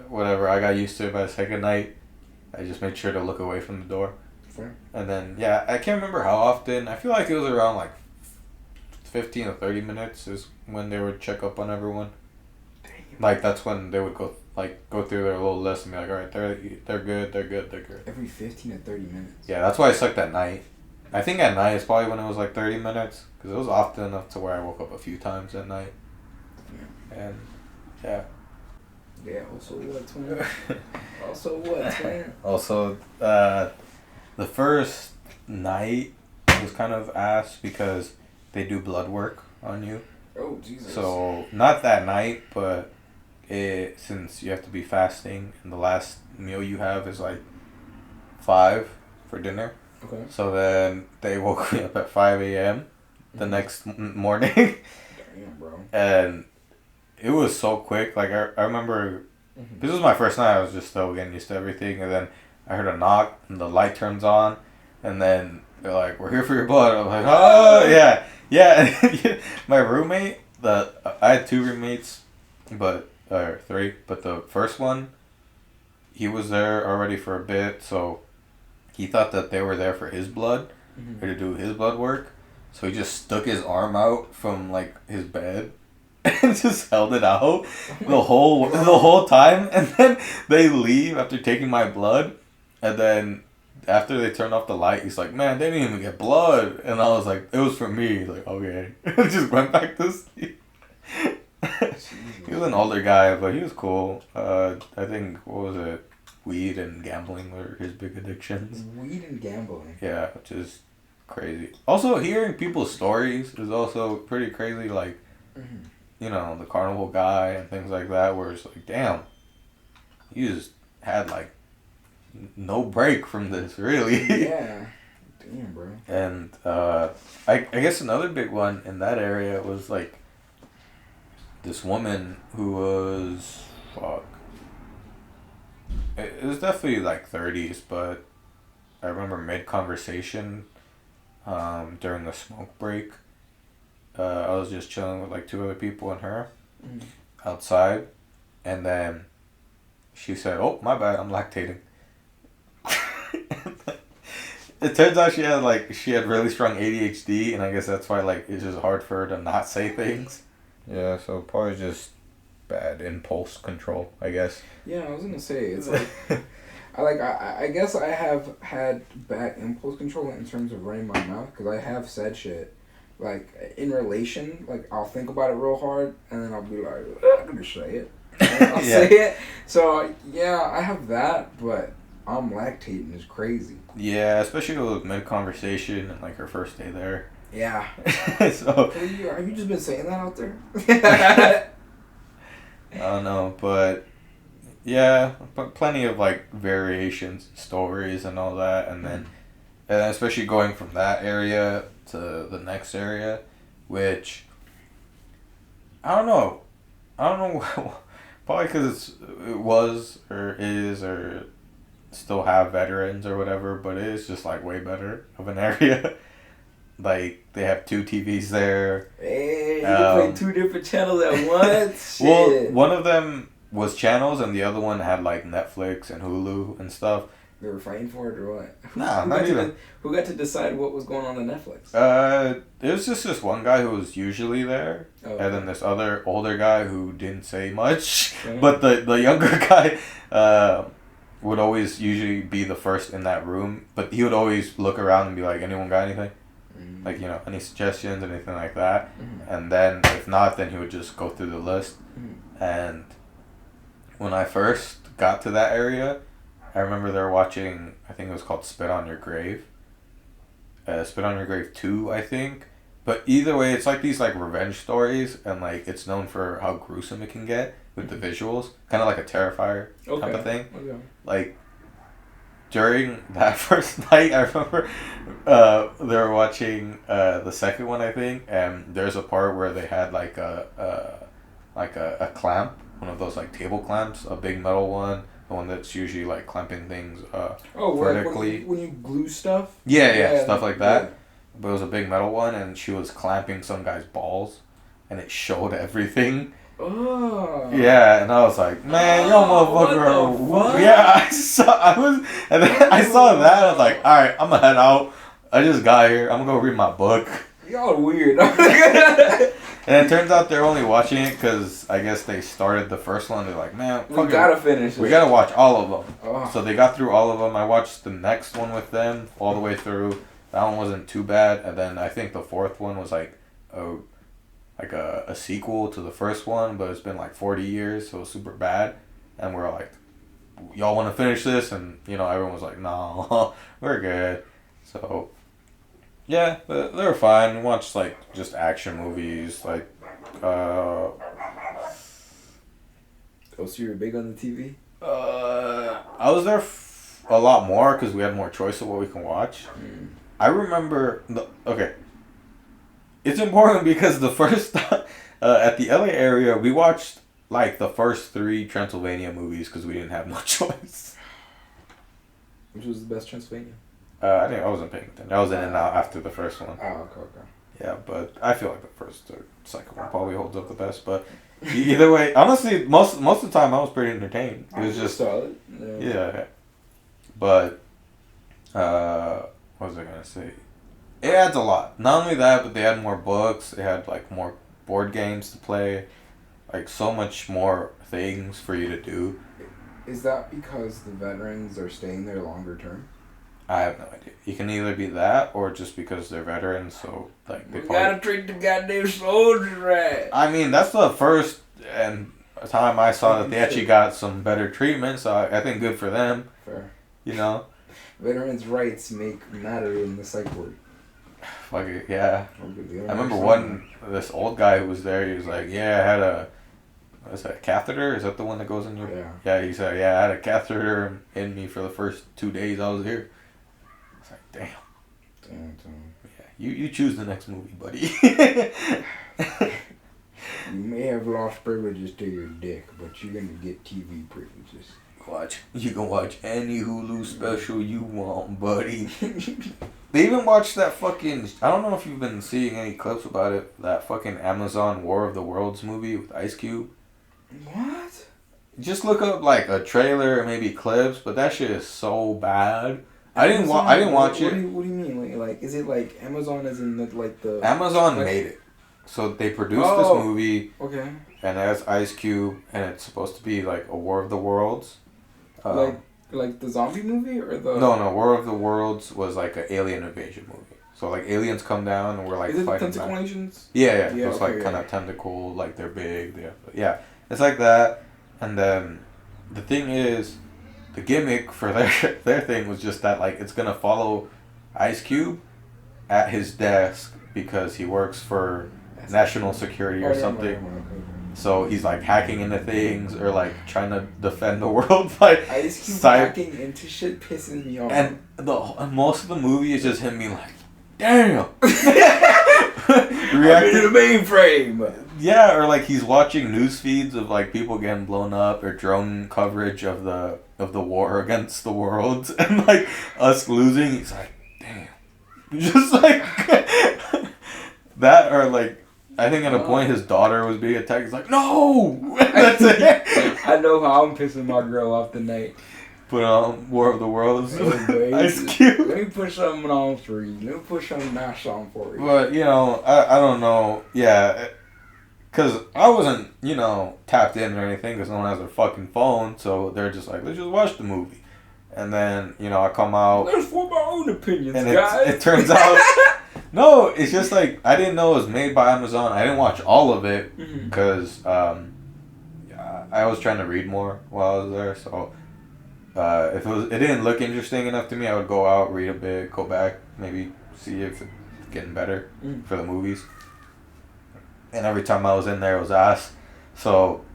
whatever. I got used to it by the second night. I just made sure to look away from the door. Fair. And then, yeah, I can't remember how often. I feel like it was around like 15 or 30 minutes is when they would check up on everyone. Like, that's when they would go through their little list and be like, all right, they're good. Every 15 to 30 minutes. Yeah, that's why I sucked at night. I think at night is probably when it was like 30 minutes, because it was often enough to where I woke up a few times at night. Yeah. And, yeah. Yeah, also what, twin? Also what, twin? Also, the first night was kind of ass because they do blood work on you. Oh, Jesus. So, not that night, but since you have to be fasting and the last meal you have is like 5 for dinner. Okay. So then they woke me up at 5 a.m. the next morning. Damn, bro. And it was so quick. Like, I remember, this was my first night. I was just still getting used to everything. And then I heard a knock and the light turns on. And then they're like, we're here for your blood. I'm like, oh, yeah. Yeah. My roommate, I had 2 roommates, or 3, but the first one, he was there already for a bit, so he thought that they were there for his blood, or to do his blood work, so he just stuck his arm out from, like, his bed, and just held it out the whole time, and then they leave after taking my blood, and then after they turned off the light, he's like, man, they didn't even get blood, and I was like, it was for me. He's like, okay. Just went back to sleep. He was an older guy, but he was cool. I think, what was it? Weed and gambling were his big addictions. Weed and gambling. Yeah, which is crazy. Also, hearing people's stories is also pretty crazy. Like, you know, the carnival guy and things like that, where it's like, damn, you just had like no break from this, really. Yeah. Damn, bro. And I guess another big one in that area was like this woman who was, fuck, it was definitely like 30s, but I remember mid-conversation, during the smoke break, I was just chilling with like two other people and her outside, and then she said, "Oh, my bad, I'm lactating." It turns out she had really strong ADHD, and I guess that's why like it's just hard for her to not say things. Yeah, so probably just bad impulse control, I guess. Yeah, I was gonna say it's like I guess I have had bad impulse control in terms of running my mouth, because I have said shit like in relation, like I'll think about it real hard and then I'll be like, I'm gonna say it. And I'll say it. So yeah, I have that, but I'm lactating is crazy. Yeah, especially with mid-conversation and like her first day there. Yeah. So have you just been saying that out there? I don't know, but yeah, but plenty of like variations, stories, and all that, and then especially going from that area to the next area, which I don't know, probably because it was or is or still have veterans or whatever, but it is just like way better of an area. Like they have 2 TVs there. Hey, you can play 2 different channels at once. Shit. Well, one of them was channels, and the other one had like Netflix and Hulu and stuff. They were fighting for it or what? Nah, not even. Who got to decide what was going on Netflix? It was just this one guy who was usually there, and then this other older guy who didn't say much. Okay. But the younger guy would always usually be the first in that room, but he would always look around and be like, "Anyone got anything? Like, you know, any suggestions, anything like that?" And then if not, then he would just go through the list. And when I first got to that area, I remember they were watching, I think it was called Spit on Your Grave. Spit on Your Grave 2, I think. But either way, it's like these like revenge stories, and like it's known for how gruesome it can get with the visuals. Kind of like a Terrifier type of thing. Okay. Like, during that first night, I remember they were watching the second one, I think, and there's a part where they had like a clamp, one of those like table clamps, a big metal one, the one that's usually like clamping things vertically. Like when you glue stuff? Yeah, stuff like that. Yeah. But it was a big metal one, and she was clamping some guy's balls, and it showed everything. Oh. Yeah, and I was like, man, yo, motherfucker. What the fuck? Yeah, and then I saw that. I was like, all right, I'm gonna head out. I just got here. I'm gonna go read my book. Y'all weird. And it turns out they're only watching it because I guess they started the first one. They're like, man, we gotta finish it. We gotta watch all of them. Oh. So they got through all of them. I watched the next one with them all the way through. That one wasn't too bad. And then I think the fourth one was like a sequel to the first one, but it's been like 40 years, so it was super bad. And we're like, y'all want to finish this? And, you know, everyone was like, no, we're good. So, yeah, they were fine. We watched, like, just action movies, like, Oh, so you were big on the TV? I was there a lot more because we had more choice of what we can watch. I remember, okay, it's important because the first, at the LA area, we watched, like, the first 3 Transylvania movies because we didn't have no choice. Which was the best Transylvania? I wasn't paying attention. I was in and out after the first one. Oh, okay. Yeah, but I feel like the first or second one probably holds up the best. But either way, honestly, most of the time I was pretty entertained. It was just solid. Yeah. But what was I gonna say? It adds a lot. Not only that, but they had more books. They had like more board games to play, like so much more things for you to do. Is that because the veterans are staying there longer term? I have no idea. You can either be that or just because they're veterans, so like they gotta treat the goddamn soldiers right. I mean, that's the first and time I saw that they actually got some better treatment, so I think good for them. Fair. You know? Veterans' rights matter in the psych ward. Fuck it, yeah. I remember this old guy who was there, he was like, yeah, I had what's that, catheter? Is that the one that goes in your... Yeah. Yeah, he said, yeah, I had a catheter in me for the first 2 days I was here. It's like, damn. Damn. Yeah, you choose the next movie, buddy. You may have lost privileges to your dick, but you're gonna get TV privileges. You can watch any Hulu special you want, buddy. They even watched that fucking... I don't know if you've been seeing any clips about it. That fucking Amazon War of the Worlds movie with Ice Cube. What? Just look up like a trailer or maybe clips, but that shit is so bad. I didn't watch it. What do you mean? Like, is it like Amazon as in the... Amazon made it. So they produced this movie. Okay. And it has Ice Cube, and it's supposed to be like a War of the Worlds. Like the zombie movie or the... No, War of the Worlds was like an alien invasion movie. So like aliens come down and we're like fighting tentacle aliens? Yeah. It's like kind of tentacle, like they're big. Yeah, it's like that. And then the thing is, the gimmick for their thing was just that like it's gonna follow Ice Cube at his desk because he works for national security or something. So he's like hacking into things or like trying to defend the world by Ice Cube hacking into shit pisses me off. And most of the movie is just him being like, damn. Reacting to the mainframe. Yeah, or like he's watching news feeds of like people getting blown up or drone coverage of the war against the world and like us losing. He's like, damn. Just like that, or like I think at a point his daughter was being attacked. He's like, no. That's it. I know how I'm pissing my girl off tonight. Put on War of the Worlds. Hey, Ice Cube. Let me put something on for you. Let me put something nice on for you. But, you know, I don't know. Yeah. Because I wasn't, you know, tapped in or anything because no one has their fucking phone. So they're just like, let's just watch the movie. And then, you know, I come out. Let's form our own opinions, and guys. It turns out. No, it's just like, I didn't know it was made by Amazon. I didn't watch all of it because I was trying to read more while I was there. So if it didn't look interesting enough to me, I would go out, read a bit, go back, maybe see if it's getting better for the movies. And every time I was in there, it was ass. So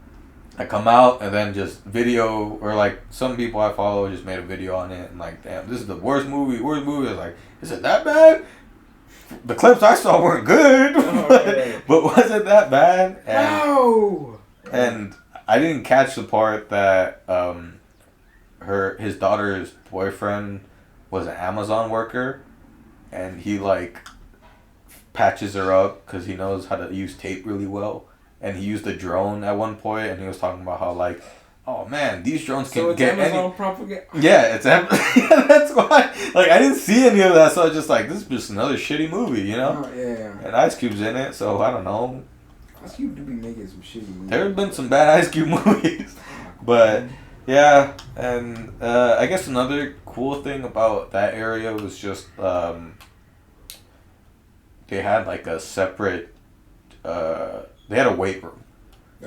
I come out and then just video, or like some people I follow just made a video on it and like, damn, this is the worst movie. I was like, is it that bad? The clips I saw weren't good, but was it that bad? No! And I didn't catch the part that his daughter's boyfriend was an Amazon worker, and he like patches her up because he knows how to use tape really well, and he used a drone at one point, and he was talking about how like, oh man, these drones can get Amazon propaganda. Yeah, it's yeah, that's why. Like I didn't see any of that, so I was just like, this is just another shitty movie, you know? Oh, yeah. And Ice Cube's in it, so I don't know. Ice Cube do be making some shitty movies. There have been some bad Ice Cube movies, but yeah. And I guess another cool thing about that area was just they had like a separate. They had a weight room,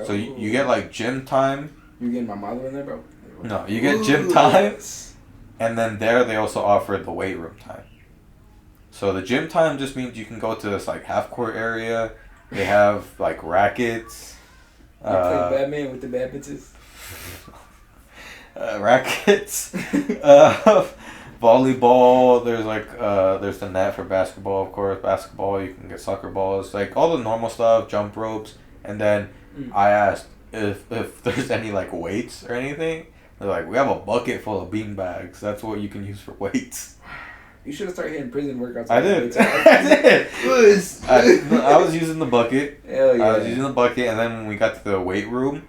so you get like gym time. You getting my mother in there, bro? No, you get gym time, and then there they also offered the weight room time. So the gym time just means you can go to this like half court area. They have like rackets. You play Batman with the bad bitches. Rackets, volleyball. There's like there's the net for basketball, of course. Basketball, you can get soccer balls, like all the normal stuff, jump ropes, and then I asked if there's any like weights or anything. They're like, we have a bucket full of bean bags. That's what you can use for weights. You should have started hitting prison workouts. I did. I was using the bucket. Hell yeah. I was using the bucket, and then when we got to the weight room,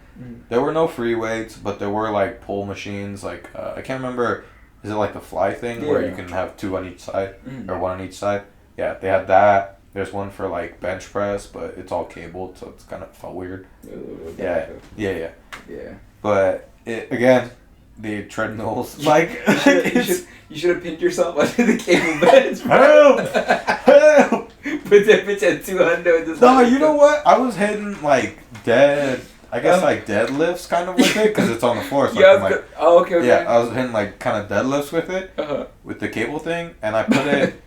there were no free weights, but there were like pull machines. Like I can't remember. Is it like the fly thing where you can have two on each side or one on each side? Yeah, they had that. There's one for like bench press, but it's all cabled, so it's kind of felt weird. Yeah. But again, the treadmills, like you should have pinned yourself under the cable bench. Help! Put that bitch at 200. No, you know what? I was hitting like deadlifts kind of with it because it's on the floor. So okay. Yeah, I was hitting like kind of deadlifts with it with the cable thing, and I put it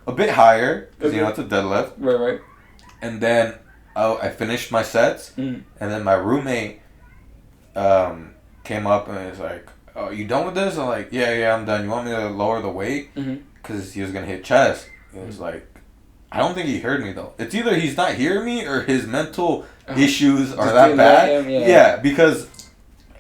a bit higher because you know it's a deadlift. Right. And then I finished my sets, and then my roommate came up and was like, "Oh, you done with this?" I'm like, "Yeah, I'm done. You want me to lower the weight?" Because he was gonna hit chest. It was like, I don't think he heard me though. It's either he's not hearing me or his mental issues are that bad. Yeah, because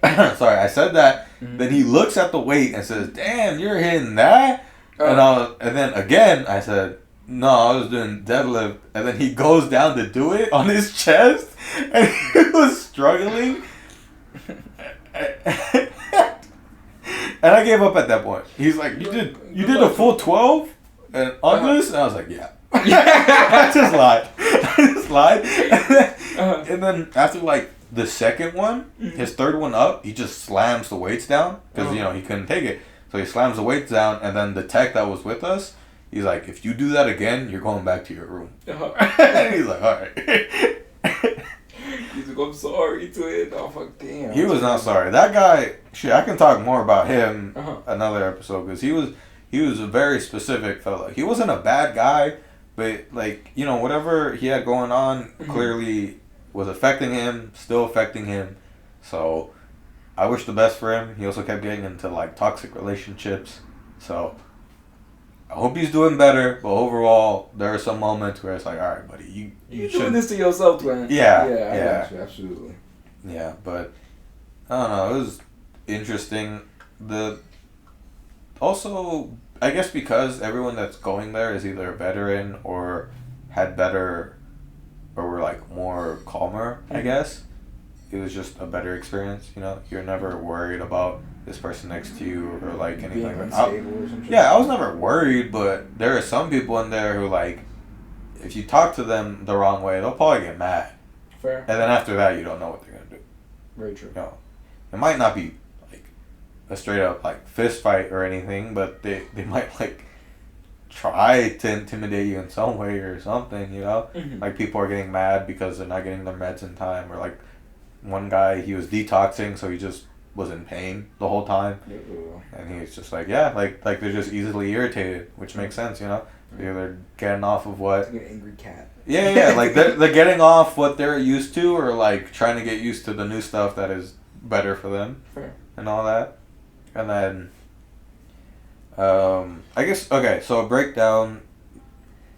sorry, I said that. Then he looks at the weight and says, "Damn, you're hitting that." And then again I said, "No, I was doing deadlift." And then he goes down to do it on his chest, and he was struggling. And I gave up at that point. He's like, "You did a full 12 and on this?" And I was like, "Yeah." I just lied. And then after like the second one, his third one up, he just slams the weights down because you know he couldn't take it. So he slams the weights down, and then the tech that was with us, he's like, "If you do that again, you're going back to your room." And he's like, "All right." He's like, "I'm sorry, twin." Oh fuck, damn. He was not sorry. That guy, shit. I can talk more about him another episode because he was a very specific fella. He wasn't a bad guy, but like you know whatever he had going on clearly was affecting him, still affecting him. So I wish the best for him. He also kept getting into like toxic relationships. So I hope he's doing better. But overall, there are some moments where it's like, all right, buddy, you doing this to yourself, twin. Yeah. I got you, absolutely. Yeah, but I don't know. It was interesting. Also, I guess because everyone that's going there is either a veteran or had better, or were like more calmer. I guess it was just a better experience. You know, you're never worried about this person next to you or like anything Being like that. unstable or some shit. Yeah, I was never worried, but there are some people in there who like, if you talk to them the wrong way, they'll probably get mad. Fair. And then after that, you don't know what they're gonna do. Very true. You know, it might not be like a straight up like fist fight or anything, but they might like try to intimidate you in some way or something. You know, like people are getting mad because they're not getting their meds in time, or like one guy, he was detoxing, so he just was in pain the whole time, and he's just like, yeah, like they're just easily irritated, which makes sense, you know. They're getting off of what. Like an angry cat. Yeah, like they're getting off what they're used to, or like trying to get used to the new stuff that is better for them. Fair. And all that, and then, I guess okay. So a breakdown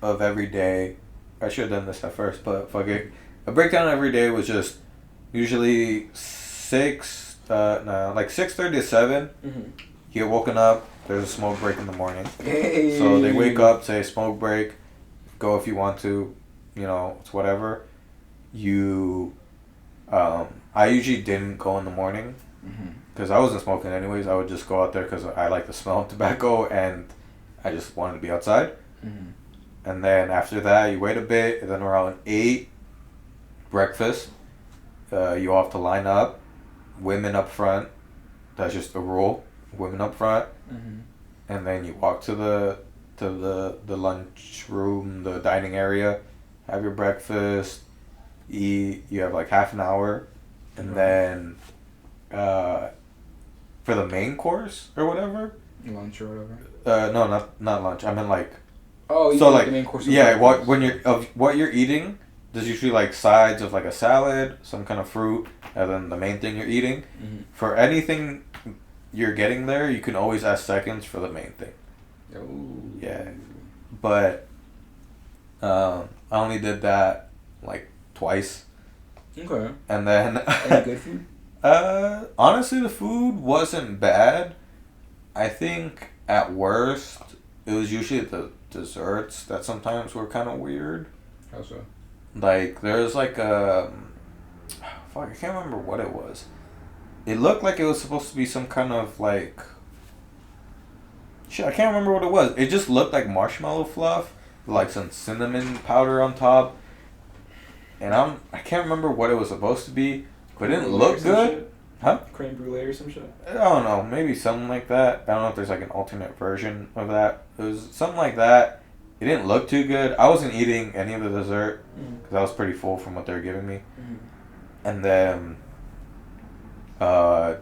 of every day. I should have done this at first, but fuck it. A breakdown every day was just usually 6:30 to 7. You get woken up. There's a smoke break in the morning. Hey. So they wake up, say smoke break, go if you want to, you know, it's whatever. I usually didn't go in the morning because I wasn't smoking anyways. I would just go out there because I like the smell of tobacco and I just wanted to be outside. And then after that, you wait a bit, and then around 8, breakfast. You all have to line up, women up front. That's just a rule. Women up front, and then you walk to the lunch room, the dining area, have your breakfast, eat. You have like half an hour, and then for the main course or whatever. Lunch or whatever. No, not lunch. I mean like. Oh, you so like the main course. Yeah, when you're of what you're eating. There's usually like sides of like a salad, some kind of fruit, and then the main thing you're eating. For anything you're getting there, you can always ask seconds for the main thing. Ooh. Yeah, but I only did that like twice. Okay. And then Any good food? Honestly, the food wasn't bad. I think at worst it was usually the desserts that sometimes were kind of weird. How so? Like, there's like a... Fuck, I can't remember what it was. It looked like it was supposed to be some kind of, like... Shit, I can't remember what it was. It just looked like marshmallow fluff, with like some cinnamon powder on top. And I can't remember what it was supposed to be, but it didn't look good. Huh? Creme brulee or some shit? I don't know, maybe something like that. I don't know if there's like an alternate version of that. It was something like that. It didn't look too good. I wasn't eating any of the dessert because I was pretty full from what they were giving me. And then the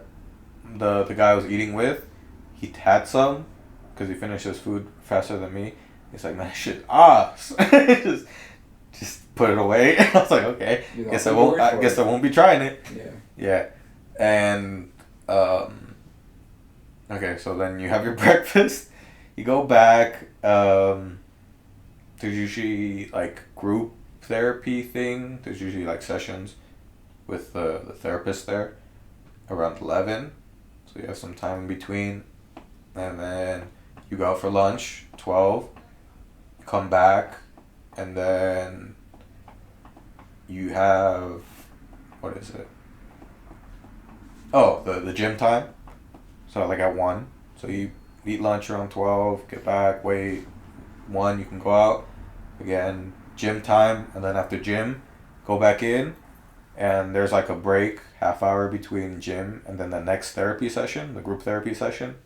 guy I was eating with, he had some because he finished his food faster than me. He's like, man, shit, just put it away. I was like, okay, guess I won't be trying it. Yeah, and okay, so then you have your breakfast. You go back. There's usually like group therapy thing. There's usually like sessions with the therapist there around 11. So you have some time in between. And then you go out for lunch, 12. You come back. And then you have, what is it? Oh, the gym time. So like at 1. So you eat lunch around 12, get back, wait. 1, you can go out. Again, gym time. And then after gym, go back in. And there's like a break, half hour between gym and then the next therapy session, the group therapy session.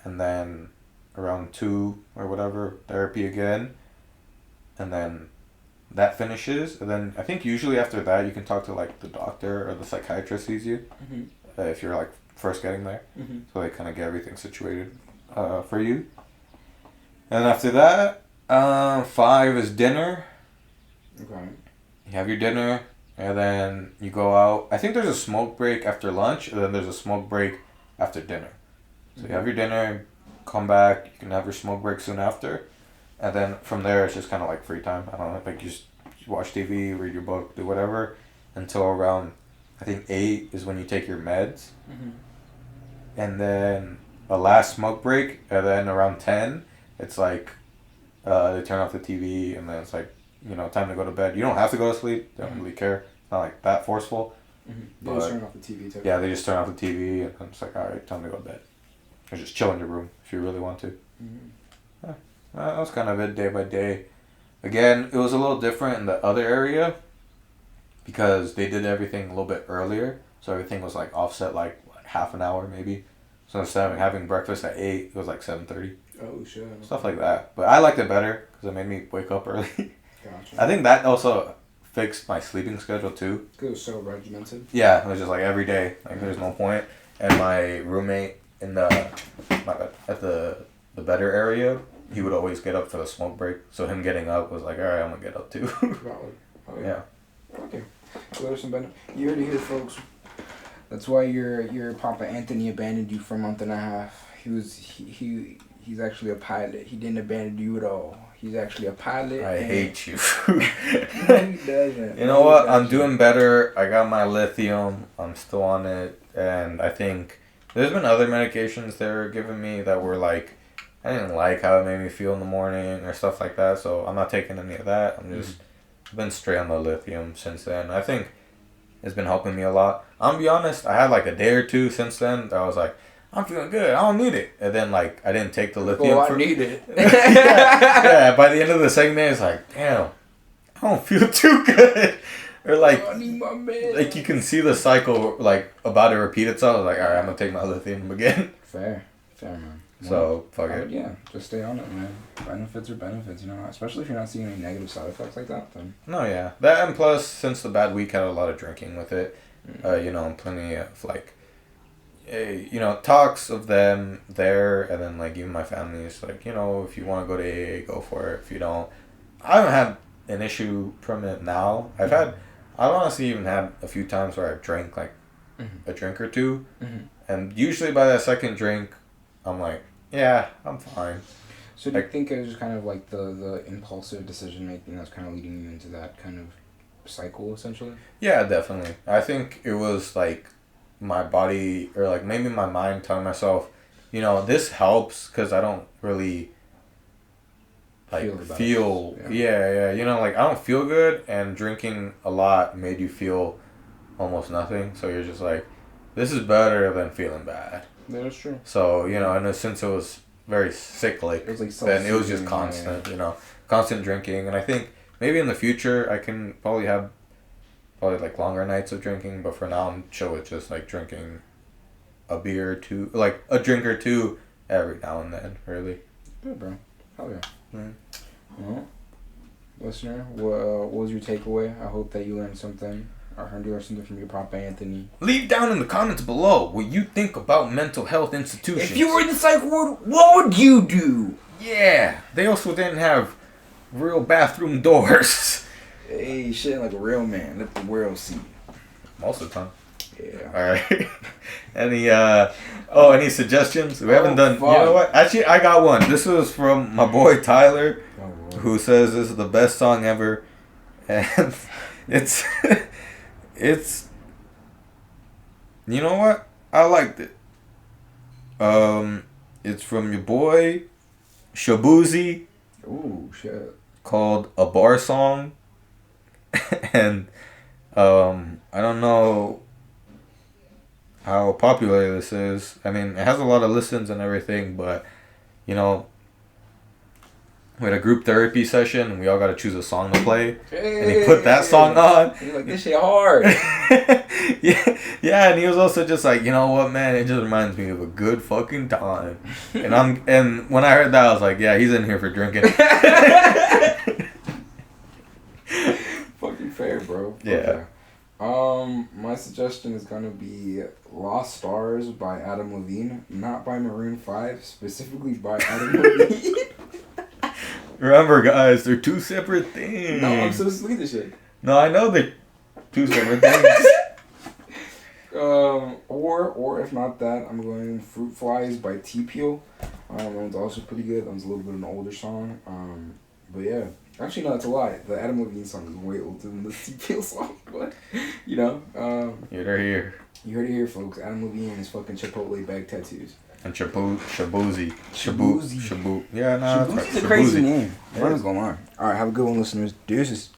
And then around 2 or whatever, therapy again. And then that finishes. And then I think usually after that you can talk to like the doctor or the psychiatrist sees you. If you're like first getting there. So they kind of get everything situated for you. And after that, 5 is dinner. Okay. You have your dinner. And then you go out. I think there's a smoke break after lunch, and then there's a smoke break after dinner. So you have your dinner, come back, you can have your smoke break soon after. And then from there, it's just kind of like free time. I don't know, like you just watch TV, read your book, do whatever. Until around, I think 8 is when you take your meds. And then a last smoke break, and then around 10, it's like they turn off the TV, and then it's like, you know, time to go to bed. You don't have to go to sleep. They don't really care. It's not like that forceful. They just turn off the TV too. Yeah, they just turn off the TV and it's like, all right, time to go to bed. Or just chill in your room if you really want to. Yeah, that was kind of it day by day. Again, it was a little different in the other area because they did everything a little bit earlier. So everything was like offset like half an hour maybe. So instead of having breakfast at 8, it was like 7:30. Oh shit. Stuff like that. But I liked it better because it made me wake up early. Gotcha. I think that also fixed my sleeping schedule too. It was so regimented. Yeah, it was just like every day. Like there's no point. And my roommate in at the better area, he would always get up for the smoke break. So him getting up was like, all right, I'm gonna get up too. Valid. Oh, yeah. Okay. So there's some benefit. You heard it here, folks. That's why your Papa Anthony abandoned you for a month and a half. He's actually a pilot. He didn't abandon you at all. He's actually a pilot. I hate you. No, he doesn't. You know what? I'm doing better. I got my lithium. I'm still on it. And I think there's been other medications they were giving me that were like, I didn't like how it made me feel in the morning or stuff like that. So I'm not taking any of that. I'm just been straight on the lithium since then. I think it's been helping me a lot. I'm gonna be honest. I had like a day or two since then that I was like, I'm feeling good. I don't need it. And then, like, I didn't take the lithium. I need it. yeah, by the end of the second day, it's like, damn, I don't feel too good. Or, like, I need my meds. Like, you can see the cycle, like, about to repeat itself. Like, all right, I'm going to take my lithium again. Fair, man. So, fuck it. Yeah, just stay on it, man. Benefits are benefits, you know. Especially if you're not seeing any negative side effects like that, then. No, yeah. That, and plus, since the bad week, I had a lot of drinking with it. You know, plenty of, like, you know, talks of them there, and then like even my family is like, you know, if you want to go to AA, go for it. If you don't, I haven't had an issue from it now. I've honestly even had a few times where I've drank like a drink or two, and usually by that second drink, I'm like, yeah, I'm fine. So do you think it was just kind of like the impulsive decision making that's kind of leading you into that kind of cycle essentially? Yeah, definitely. I think it was like my body or like maybe my mind telling myself, you know, this helps because I don't really like feel yeah, you know, like I don't feel good, and drinking a lot made you feel almost nothing, so you're just like, this is better than feeling bad. Yeah, that's true. So, you know, and since it was very sickly, it was like then it was just constant, you know, constant drinking. And I think maybe in the future I can probably have like longer nights of drinking, but for now I'm chill with just like drinking a beer or two, like a drink or two every now and then, really. Good, bro. Hell yeah. Well, listener, what was your takeaway? I hope that you learned something. I heard you learned something from your Papa Anthony. Leave down in the comments below what you think about mental health institutions. If you were in the psych ward, what would you do? Yeah, they also didn't have real bathroom doors. Hey, shit like a real man. Let the world see. Most of the time. Yeah. All right. Any suggestions? We haven't done. Fuck. You know what? Actually, I got one. This was from my boy Tyler, who says this is the best song ever, and it's it's. You know what? I liked it. It's from your boy Shabuzi. Ooh, shit. Called A Bar Song. And I don't know how popular this is. I mean, it has a lot of listens and everything, but we had a group therapy session and we all got to choose a song to play. Hey. And he put that song on. He's like, this shit hard. Yeah, and he was also just like, you know what, man, it just reminds me of a good fucking time. And when I heard that, I was like, yeah, he's in here for drinking. Fucking fair, bro. Yeah. My suggestion is gonna be Lost Stars by Adam Levine, not by Maroon 5, specifically by Adam Levine. Remember, guys, they're two separate things. No, I'm so sweet this shit. No, I know they're two separate things. Or if not that, I'm going Fruit Flies by T-Peel. That one's also pretty good. That one's a little bit of an older song. But yeah. Actually, no, that's a lie. The Adam Levine song is way older than the T-Peel song. But, You're here. You heard it here, folks. Adam Levine and his fucking Chipotle bag tattoos. And Shabuzi. Shabuzi. Shabu. Yeah, no, that's right. Shabuzi's a crazy name. I'm not gonna lie. Alright, have a good one, listeners. Deuces.